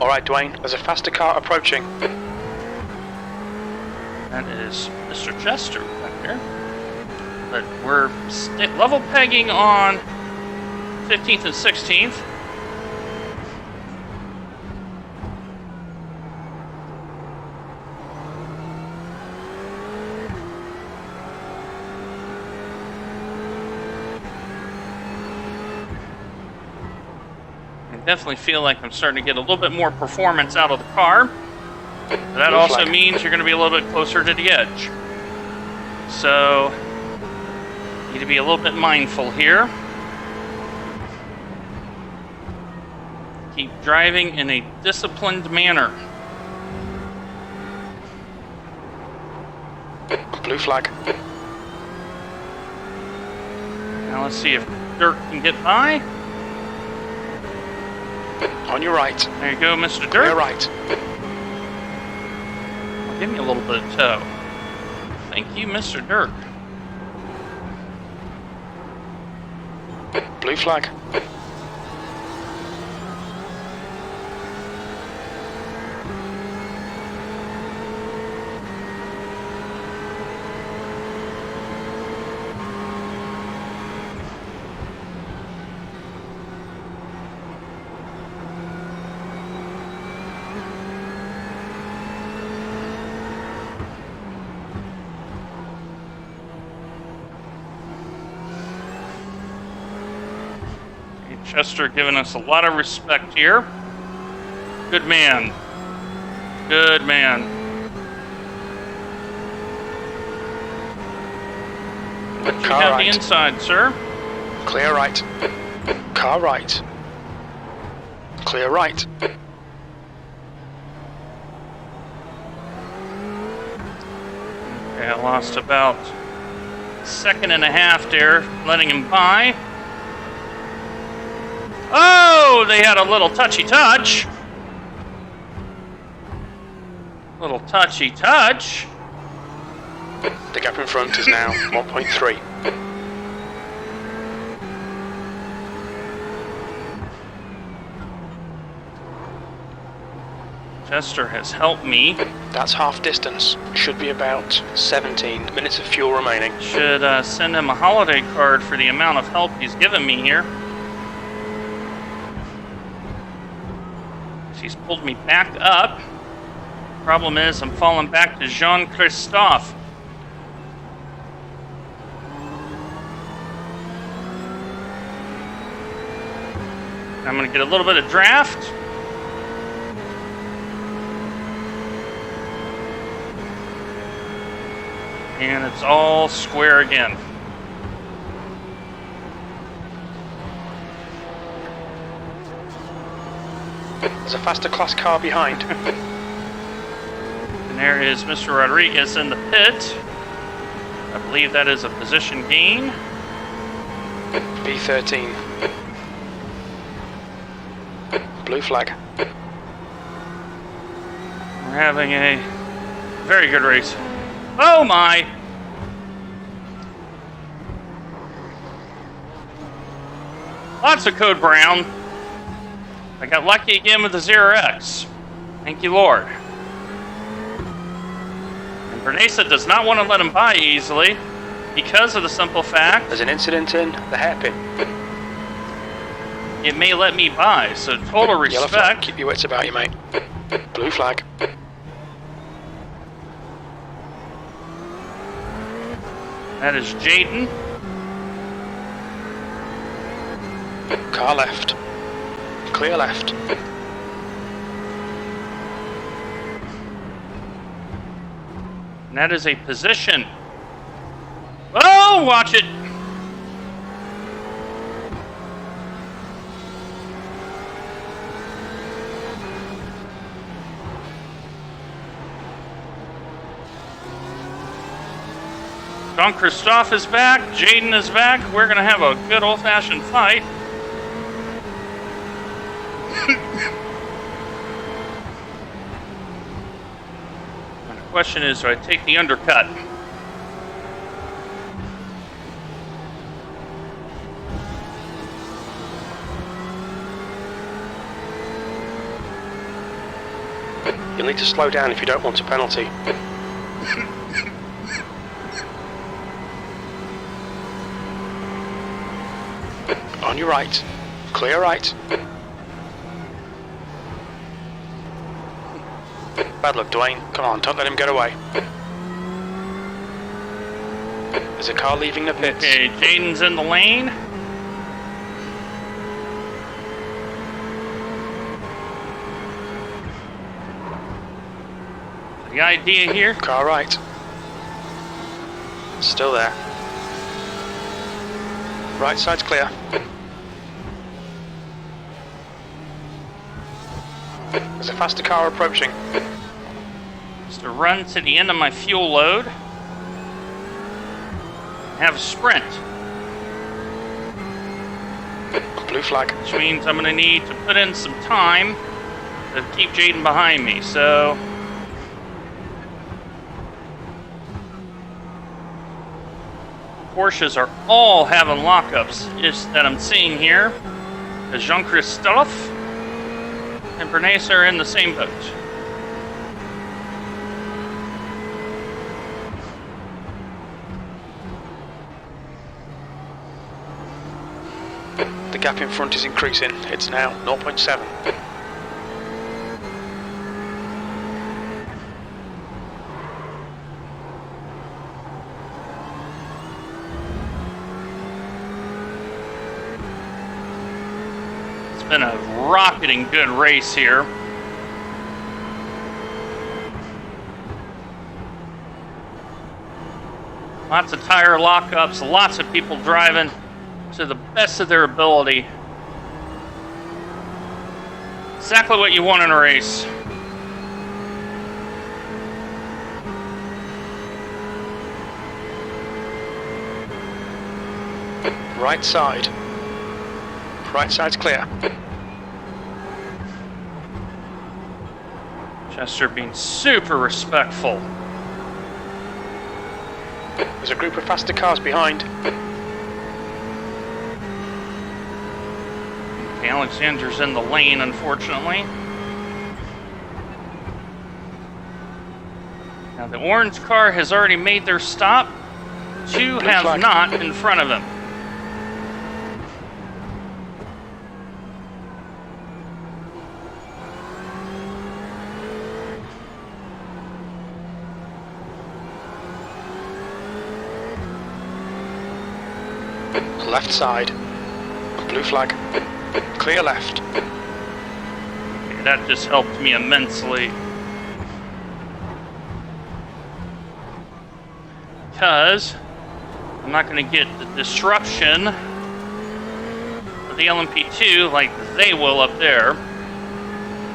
All right, Dwayne, there's a faster car approaching. That is Mr. Chester back there. But we're level pegging on 15th and 16th. Definitely feel like I'm starting to get a little bit more performance out of the car. That Blue also flag. means you're going to be a little bit closer to the edge. So, need to be a little bit mindful here. Keep driving in a disciplined manner. Blue flag. Now let's see if Dirk can get by. On your right. There you go, Mr. Clear Dirk. right. Give me a little bit of tow. Thank you, Mr. Dirk. Blue flag. Chester giving us a lot of respect here. Good man. Good man. Let you Car have right. the inside, sir. Clear right. Car right. Clear right. Okay, I lost about a second and a half there, letting him by. Oh, they had a little touchy touch. Little touchy touch. The gap in front is now 1.3. Chester has helped me. That's half distance. Should be about 17 minutes of fuel remaining. Should send him a holiday card for the amount of help he's given me here. He's pulled me back up. Problem is, I'm falling back to Jean-Christophe. I'm going to get a little bit of draft. And it's all square again. There's a faster class car behind. And there is Mr. Rodriguez in the pit. I believe that is a position gain. B13. Blue flag. We're having a very good race. Oh my! Lots of code brown. I got lucky again with the 0X. Thank you, Lord. And Bernesa does not want to let him by easily because of the simple fact There's an incident in the hairpin. it may let me by, so total Yellow flag. respect. Keep your wits about you, mate. Blue flag. That is Jaden. Car left. Clear left. And that is a position. Oh, watch it. Jean-Christophe is back. Jaden is back. We're going to have a good old-fashioned fight. The question is, do I take the undercut? You'll need to slow down if you don't want a penalty. On your right. Clear right. Bad luck, Dwayne. Come on, don't let him get away. There's a car leaving the pits. Okay, Jaden's in the lane. The idea here? Car right. Still there. Right side's clear. There's a faster car approaching. Just to run to the end of my fuel load. Have a sprint. Blue flag. Which means I'm going to need to put in some time to keep Jaden behind me, so... Porsches are all having lockups just that I'm seeing here. As Jean-Christophe and Bernays are in the same boat. The gap in front is increasing. It's now 0.7. It's been a rocketing good race here. Lots of tire lockups, lots of people driving to the best of their ability. Exactly what you want in a race. Right side. Right side's clear. Chester being super respectful. There's a group of faster cars behind. Okay, Alexander's in the lane, unfortunately. Now, the orange car has already made their stop. Two Blue have flag. not in front of him. Left side. Blue flag. Clear left. Okay, that just helped me immensely. Because I'm not going to get the disruption of the LMP2 like they will up there.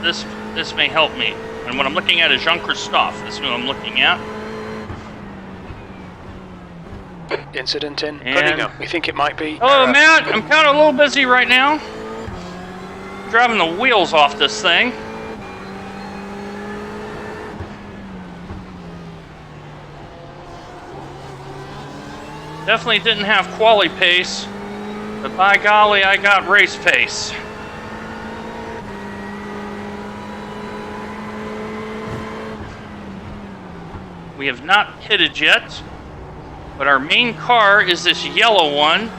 This may help me. And what I'm looking at is Jean-Christophe. That's who I'm looking at. Incident in And- Birmingham. We think it might be. Hello, Matt. I'm kind of a little busy right now. Driving the wheels off this thing. Definitely didn't have quali pace, but by golly, I got race pace. We have not pitted yet, but our main car is this yellow one.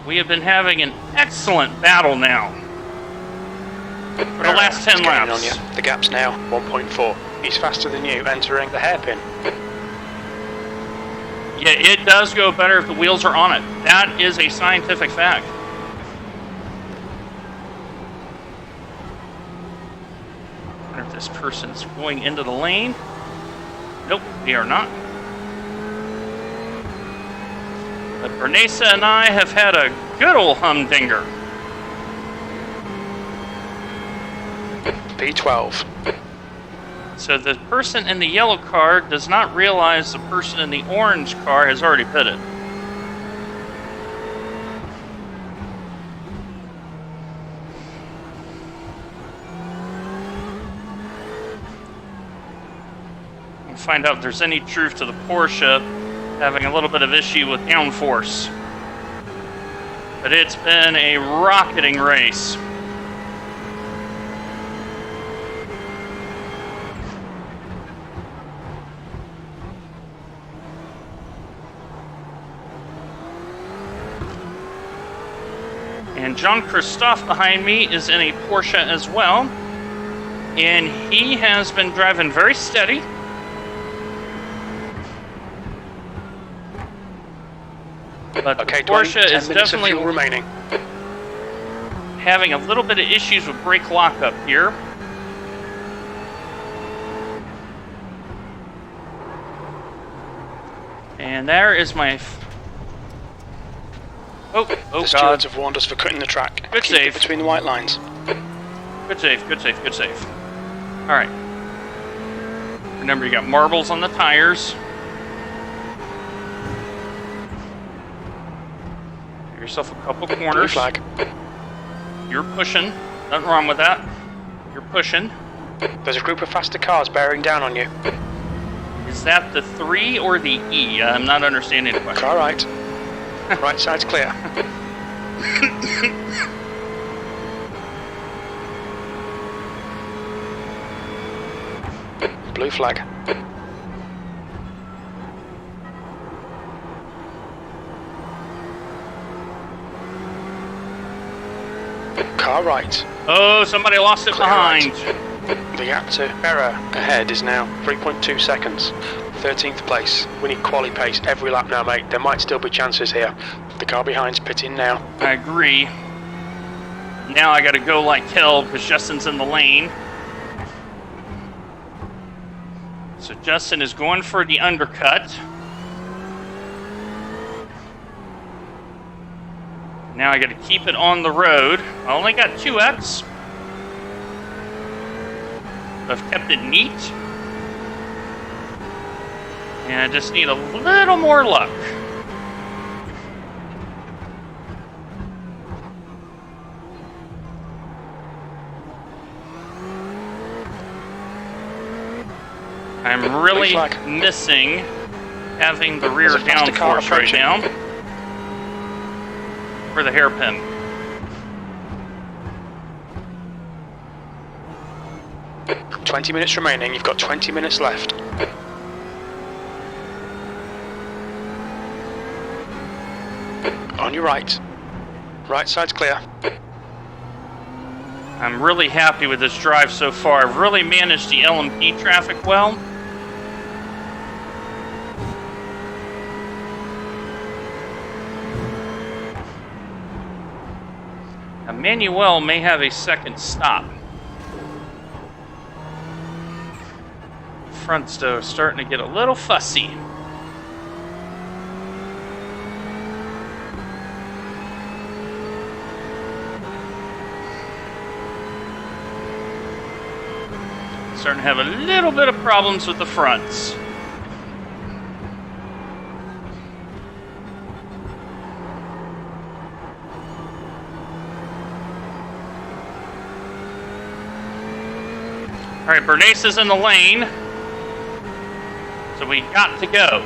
We have been having an excellent battle now for the last 10 laps. On you. The gap's now 1.4. He's faster than you, entering the hairpin. Yeah, it does go better if the wheels are on it. That is a scientific fact. I wonder if this person's going into the lane. Nope, they are not. But Bernesa and I have had a good old humdinger. P12. So the person in the yellow car does not realize the person in the orange car has already pitted. And find out if there's any truth to the Porsche having a little bit of issue with downforce. But it's been a rocketing race. And Jean-Christophe behind me is in a Porsche as well. And he has been driving very steady. But Okay, the Porsche 10 is minutes of definitely fuel remaining. having a little bit of issues with brake lockup here. And there is my... Oh The God. stewards have warned us for cutting the track. Good Keep save. it between the white lines. Good save, good save, good save. Alright. Remember, you got marbles on the tires. Give yourself a couple Blue corners. flag. You're pushing. Nothing wrong with that. You're pushing. There's a group of faster cars bearing down on you. Is that the 3 or the E? I'm not understanding the question. Car right. Right side's clear. Blue flag. Car right. Oh, somebody lost it Clear behind. right. The gap to error ahead is now 3.2 seconds. 13th place. We need quali pace every lap now, mate. There might still be chances here. The car behind's pitting now. I agree. Now I gotta go like hell because Justin's in the lane. So Justin is going for the undercut. Now I gotta keep it on the road. I only got 2X. I've kept it neat. And I just need a little more luck. I'm really missing having the rear downforce right now for the hairpin. – 20 minutes remaining. You've got 20 minutes left. On your right. Right side's clear. I'm really happy with this drive so far. I've really managed the LMP traffic well. Emmanuel may have a second stop. Front's though starting to get a little fussy. Starting to have a little bit of problems with the fronts. All right, Bernace is in the lane, so we got to go.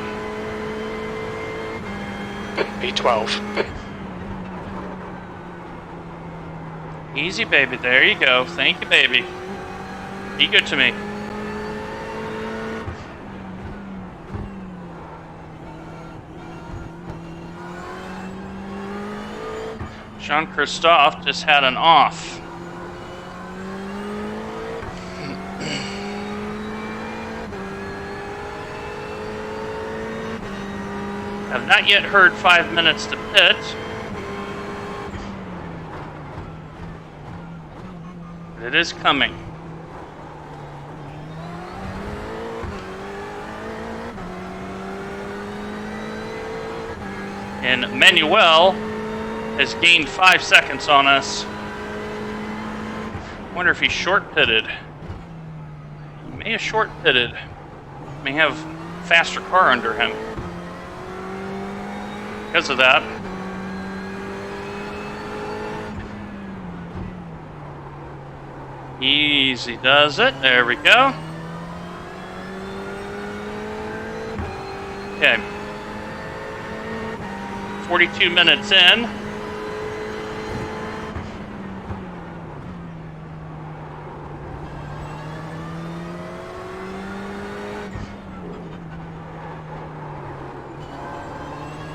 P12. Easy, baby. There you go. Thank you, baby. Be good to me. Jean-Christophe just had an off. I've not yet heard 5 minutes to pit. But it is coming. And Manuel has gained 5 seconds on us. I wonder if he short pitted. He may have short pitted. May have a faster car under him. Because of that. Easy does it. There we go. Okay. 42 minutes in.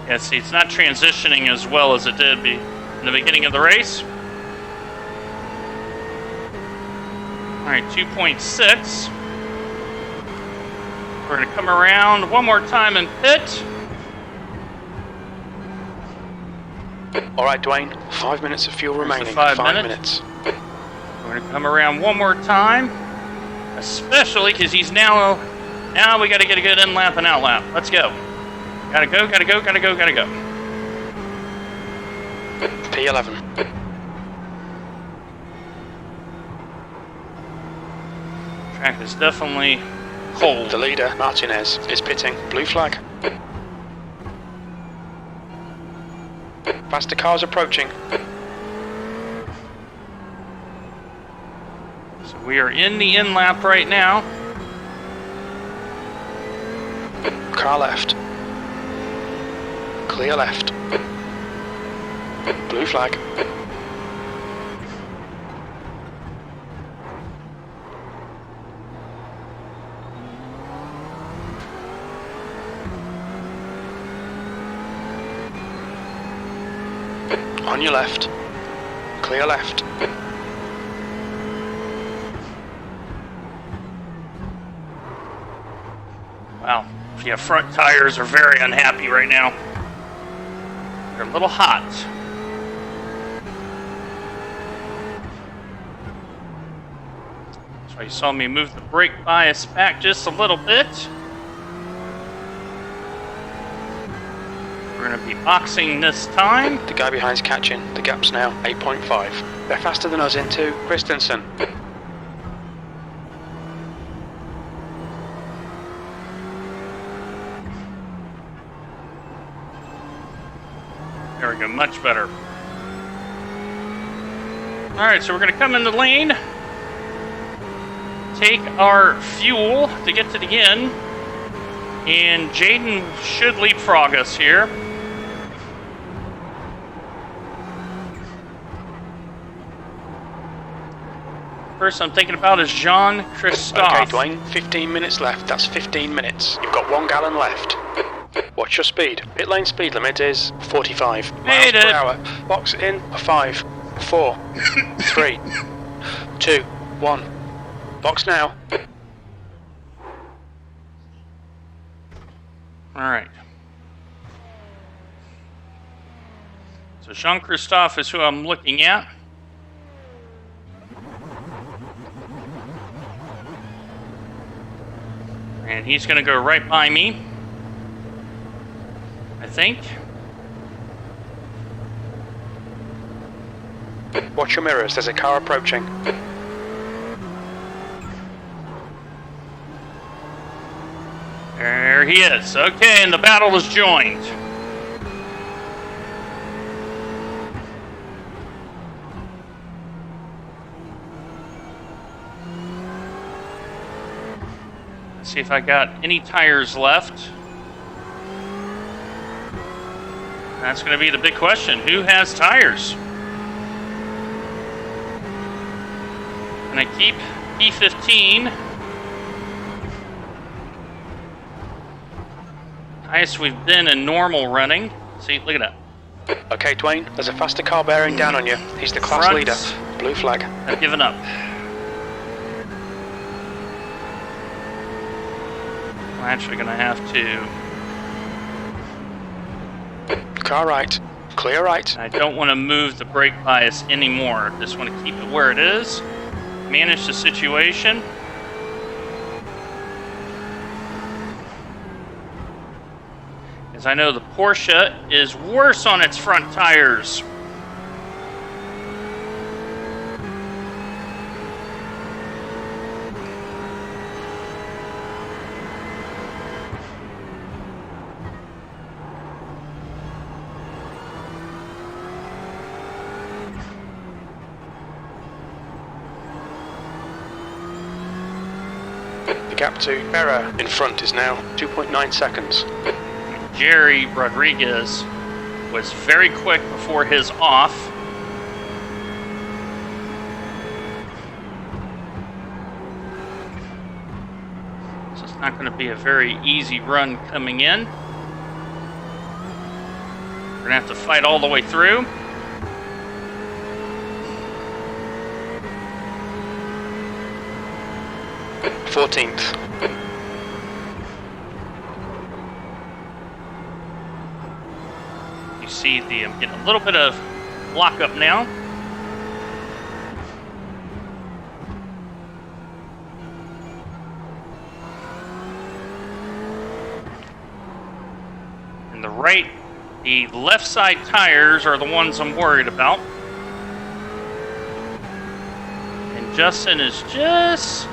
Yeah, see, it's not transitioning as well as it did in the beginning of the race. All right, 2.6. We're going to come around one more time and pit. All right, Dwayne. 5 minutes of fuel remaining. 5 5 minutes. We're going to come around one more time, especially because he's now we got to get a good in lap and out lap. Let's go. Gotta go, gotta go, gotta go, gotta go. P11. Track is definitely cold. The leader, Martinez, is pitting. Blue flag. Faster cars approaching. So we are in the in lap right now. Car left. Clear left. Blue flag. On your left. Clear left. Wow. Yeah, front tires are very unhappy right now. They're a little hot. That's why you saw me move the brake bias back just a little bit. We're going to be boxing this time. The guy behind's catching. The gap's now 8.5. They're faster than us into Christensen. There we go, much better. Alright, so we're going to come in the lane, take our fuel to get to the end, and Jaden should leapfrog us here. First I'm thinking about is Jean-Christophe. Okay, Dwayne, 15 minutes left. That's 15 minutes. You've got 1 gallon left. What's your speed? Pit lane speed limit is 45 miles per hour. Box in 5, 4, 3, 2, 1. Box now. Alright. So Jean-Christophe is who I'm looking at. And he's going to go right by me, I think. Watch your mirrors, there's a car approaching. There he is. Okay, and the battle is joined. Let's see if I got any tires left. That's going to be the big question. Who has tires? And I keep P15. Highest we've been in normal running. See, look at that. Okay, Dwayne, there's a faster car bearing down on you. He's the class Front. leader. Blue flag. I've given up. I'm actually going to have to... Car right. Clear right. I don't want to move the brake bias anymore. Just want to keep it where it is. Manage the situation. As I know the Porsche is worse on its front tires. The gap to Berra in front is now 2.9 seconds. Jerry Rodriguez was very quick before his off. So it's not going to be a very easy run coming in. We're going to have to fight all the way through. 14th. You see I'm getting a little bit of lockup now. And the left side tires are the ones I'm worried about. And Justin is just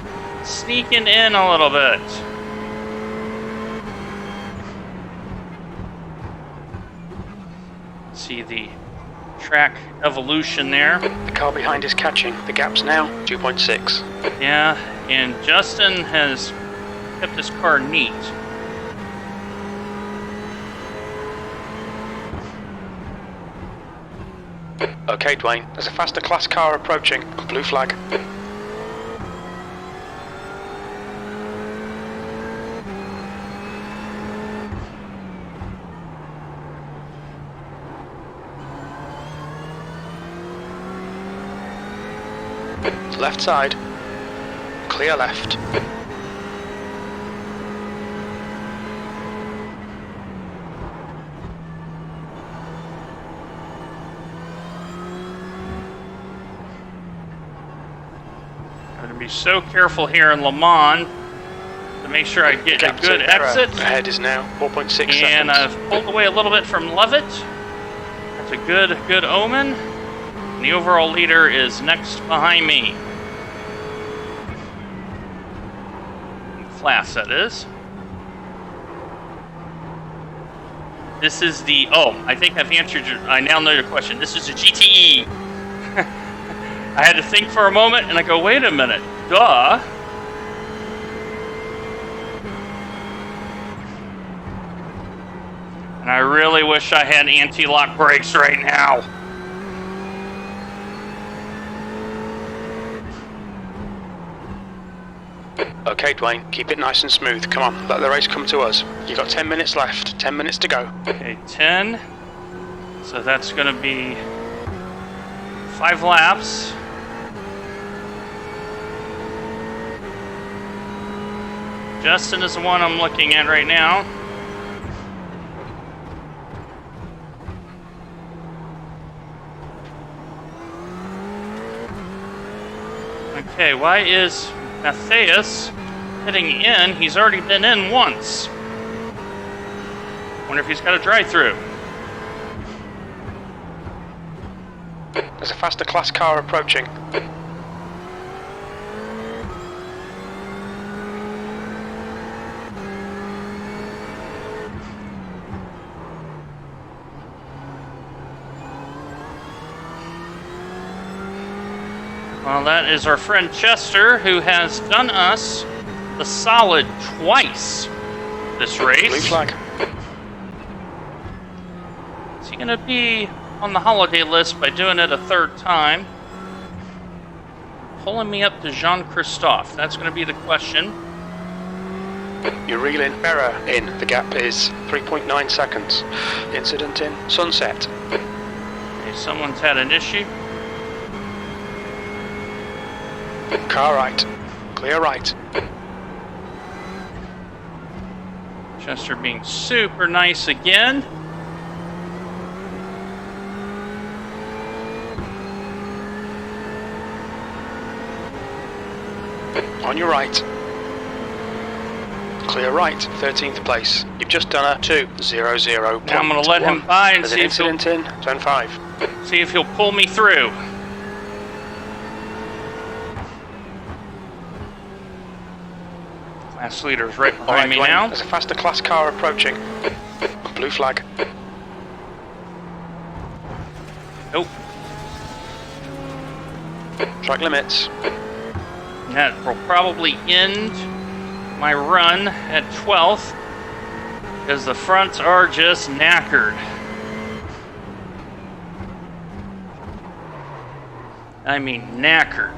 sneaking in a little bit. See the track evolution there. The car behind is catching. The gap's now 2.6. Yeah, and Justin has kept his car neat. Okay, Dwayne, there's a faster class car approaching. Blue flag. Left side. Clear left. I'm going to be so careful here in Le Mans to make sure I get a good exit. Ahead is now 4.6 seconds. And I've pulled away a little bit from Levitt. That's a good omen. And the overall leader is next behind me. Class, that is. This is the... Oh, I think I've answered your... I now know your question. This is a GTE. I had to think for a moment, and I go, wait a minute. Duh. And I really wish I had anti-lock brakes right now. Okay, Dwayne, keep it nice and smooth. Come on, let the race come to us. You've got 10 minutes left. 10 minutes to go. Okay, 10. So that's going to be 5 laps. Justin is the one I'm looking at right now. Okay, why is Matthias heading in? He's already been in once. Wonder if he's got a drive-through. There's a faster class car approaching. Well, that is our friend Chester, who has done us the solid twice this race. Blue flag. Is he going to be on the holiday list by doing it a third time? Pulling me up to Jean-Christophe. That's going to be the question. You're reeling error in. The gap is 3.9 seconds. Incident in sunset. Okay, someone's had an issue. Car right. Clear right. Chester being super nice again. On your right. Clear right, 13th place. You've just done a 2:00. Now I'm going to let him by and There's see an if he'll, incident in turn 5. see if he'll pull me through. Class leader's right behind me Dwayne, now. There's a faster class car approaching. Blue flag. Nope. Track limits. That will probably end my run at 12th because the fronts are just knackered. I mean knackered.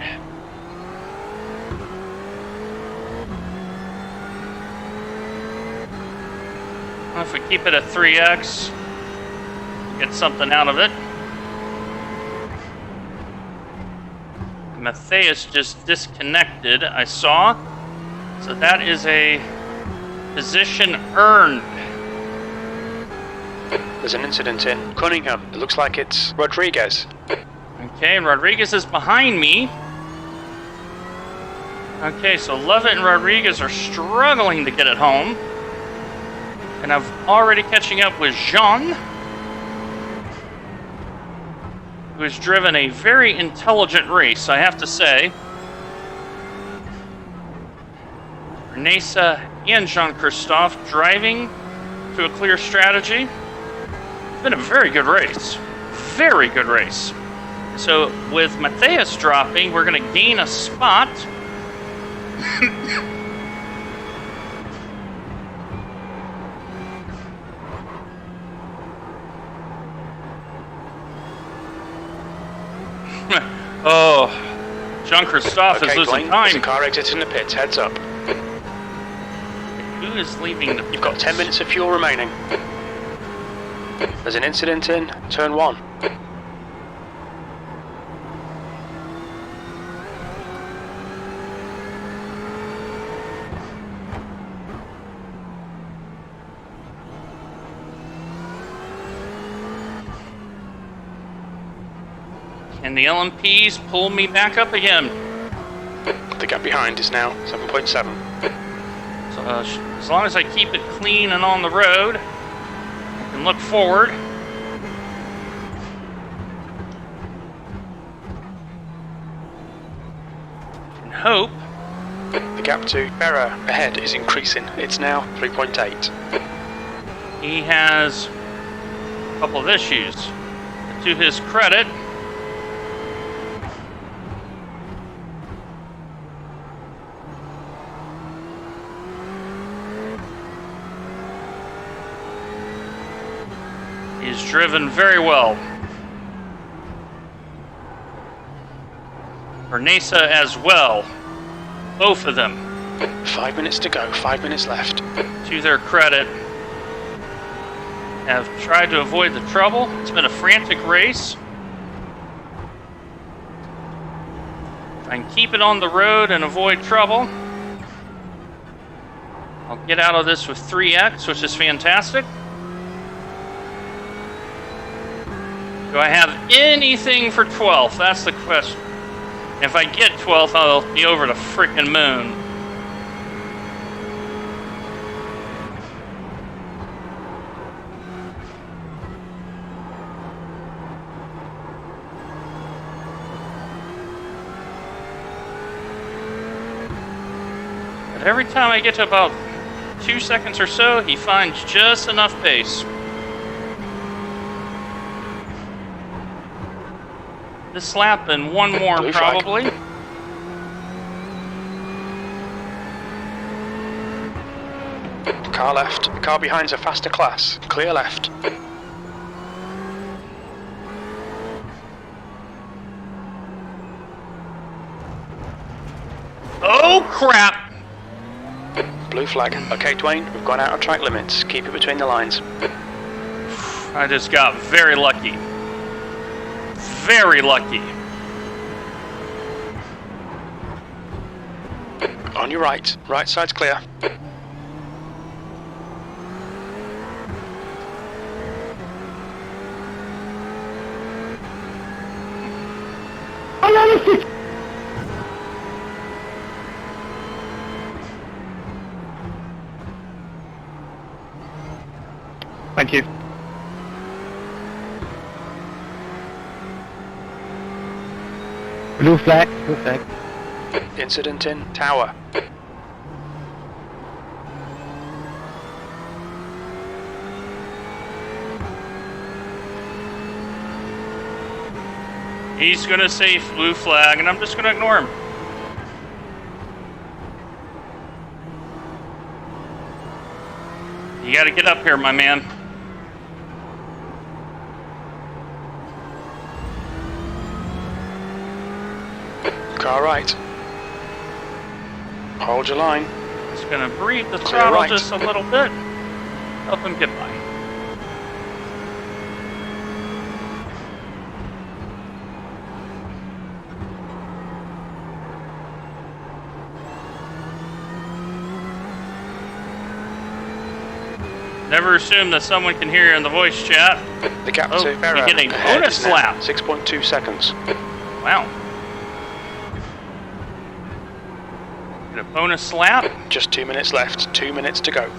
Well, if we keep it at 3x, get something out of it. Matthias just disconnected, I saw. So that is a position earned. There's an incident in Cunningham. It looks like it's Rodriguez. Okay, and Rodriguez is behind me. Okay, so Levitt and Rodriguez are struggling to get it home. And I'm already catching up with Jean, who has driven a very intelligent race, I have to say. Nasa and Jean-Christophe driving to a clear strategy. It's been a very good race. Very good race. So with Matthias dropping, we're going to gain a spot. Oh, Jean-Christophe is losing time. There's a car exiting the pits. Heads up. Who is leaving the pits? You've got 10 minutes of fuel remaining. There's an incident in turn 1. And the LMPs pull me back up again. The gap behind is now 7.7. So, as long as I keep it clean and on the road, I can look forward. And hope. The gap to Berra ahead is increasing. It's now 3.8. He has a couple of issues. To his credit, he's driven very well. For NASA as well. Both of them. 5 minutes to go, 5 minutes left. To their credit, have tried to avoid the trouble. It's been a frantic race. If I can keep it on the road and avoid trouble, I'll get out of this with 3x, which is fantastic. Do I have anything for 12th? That's the question. If I get 12th, I'll be over the frickin' moon. But every time I get to about 2 seconds or so, he finds just enough pace. This lap and one more Blue probably. flag. Car left. The car behind's a faster class. Clear left. Oh crap! Blue flag. Okay, Dwayne, we've gone out of track limits. Keep it between the lines. I just got very lucky. Very lucky. On your right. Right side's clear. Thank you. Blue flag, blue flag. Incident in tower. He's gonna say blue flag, and I'm just gonna ignore him. You gotta get up here, my man. Car right. Hold your line. Just gonna breathe the Clear throttle right. just a little bit. Help him get by. Never assume that someone can hear you in the voice chat. The gap Oh, to you Berra get a ahead bonus is now lap. 6.2 seconds. Wow. Get a bonus lap. Just 2 minutes left. 2 minutes to go.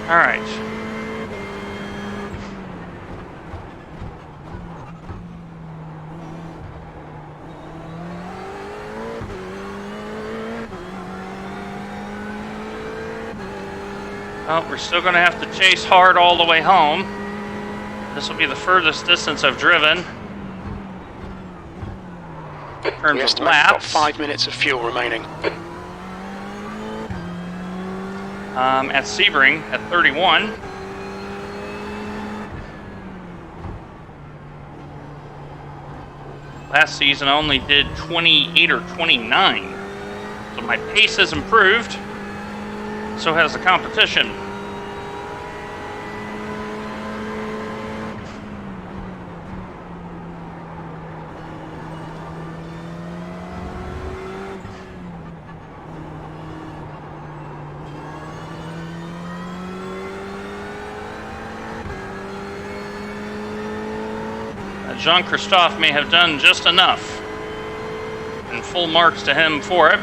All right. Well, we're still going to have to chase hard all the way home. This will be the furthest distance I've driven. We estimate we've got 5 minutes of fuel remaining. At Sebring at 31. Last season I only did 28 or 29. So my pace has improved. So has the competition. Jean-Christophe may have done just enough. And full marks to him for it.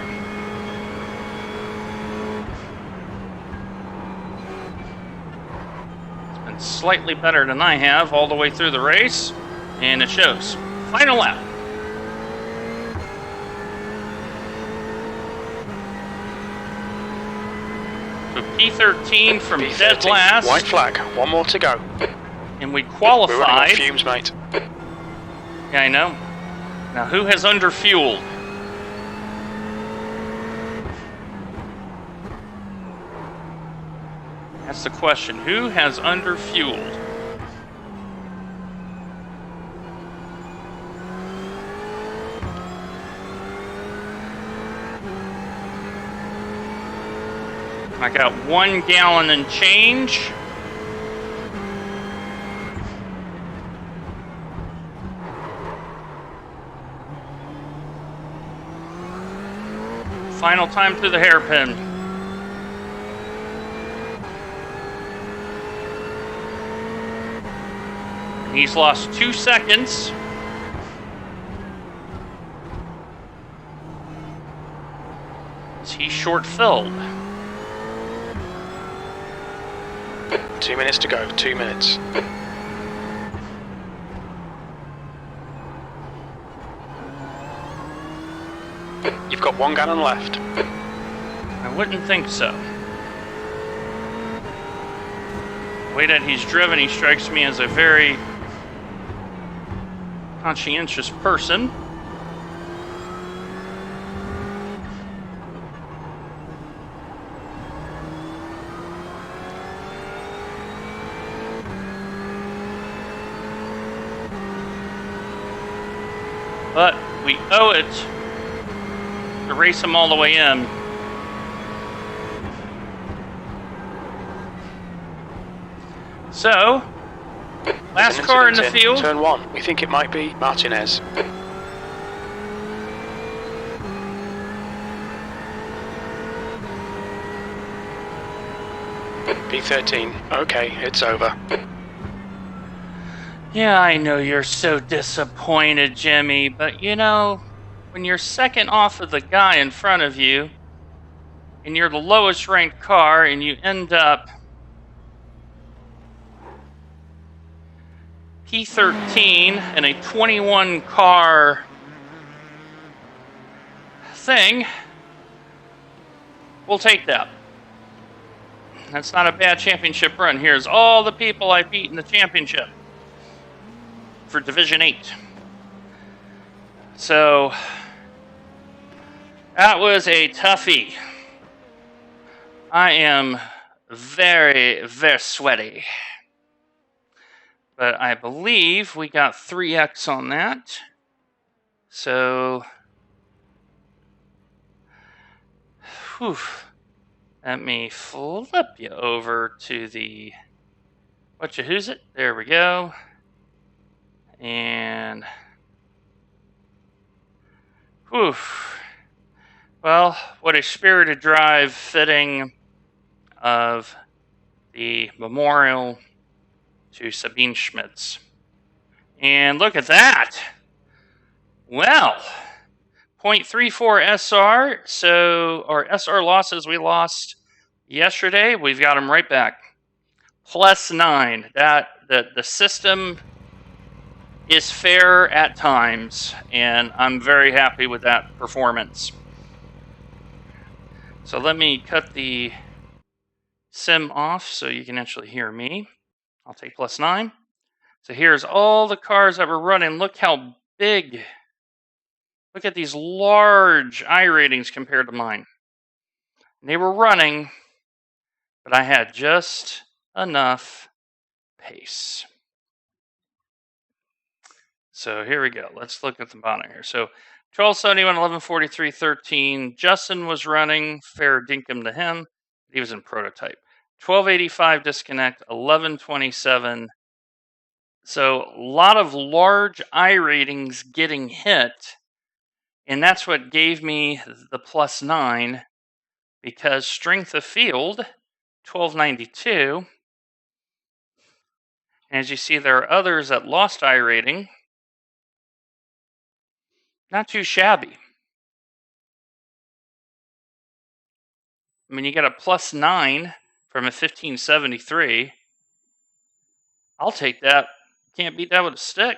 It's been slightly better than I have all the way through the race, and it shows. Final lap. So P13 from P13, dead last. White flag, one more to go. And we qualified. We're running on fumes, mate. Yeah, I know. Now, who has underfueled? That's the question. Who has underfueled? I got 1 gallon and change. Final time through the hairpin. And he's lost 2 seconds. Is he short-filled? 2 minutes to go, 2 minutes. You've got 1 gallon left. I wouldn't think so. The way that he's driven, he strikes me as a very conscientious person. But we owe it to race him all the way in. So, last car in the field. Turn 1. We think it might be Martinez. P13. Okay, it's over. Yeah, I know you're so disappointed, Jimmy, but you know, when you're second off of the guy in front of you, and you're the lowest ranked car, and you end up P13 in a 21 car thing, we'll take that. That's not a bad championship run. Here's all the people I beat in the championship for Division 8. So that was a toughie. I am very, very sweaty. But I believe we got 3x on that. So, whew. Let me flip you over to the who's it? There we go. And whew. Well, what a spirited drive fitting of the memorial to Sabine Schmitz. And look at that. Well, 0.34 SR. So our SR losses we lost yesterday, we've got them right back. +9. The system is fair at times, and I'm very happy with that performance. So let me cut the sim off so you can actually hear me. I'll take +9. So here's all the cars that were running. Look how big. Look at these large I ratings compared to mine. And they were running, but I had just enough pace. So here we go. Let's look at the bottom here. So 1271, 1143, 13. Justin was running. Fair dinkum to him. He was in prototype. 1285 disconnect, 1127. So a lot of large I ratings getting hit. And that's what gave me the +9, because strength of field, 1292. And as you see, there are others that lost I rating. Not too shabby. I mean, you get a +9 from a 1573. I'll take that. Can't beat that with a stick.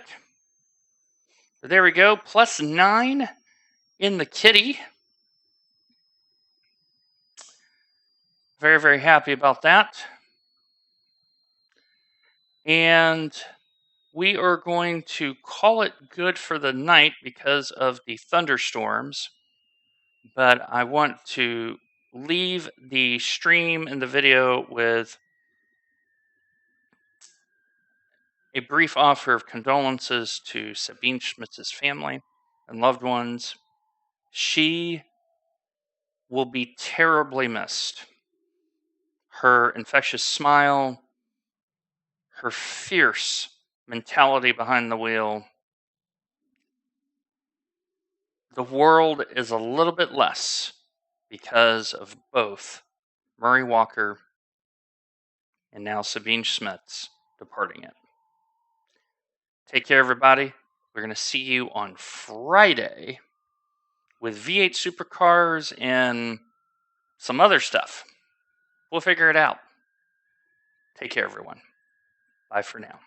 But there we go. +9 in the kitty. Very, very happy about that. And we are going to call it good for the night because of the thunderstorms. But I want to leave the stream and the video with a brief offer of condolences to Sabine Schmitz's family and loved ones. She will be terribly missed. Her infectious smile, her fierce mentality behind the wheel. The world is a little bit less because of both Murray Walker and now Sabine Schmitz departing it. Take care, everybody. We're going to see you on Friday with V8 supercars and some other stuff. We'll figure it out. Take care, everyone. Bye for now.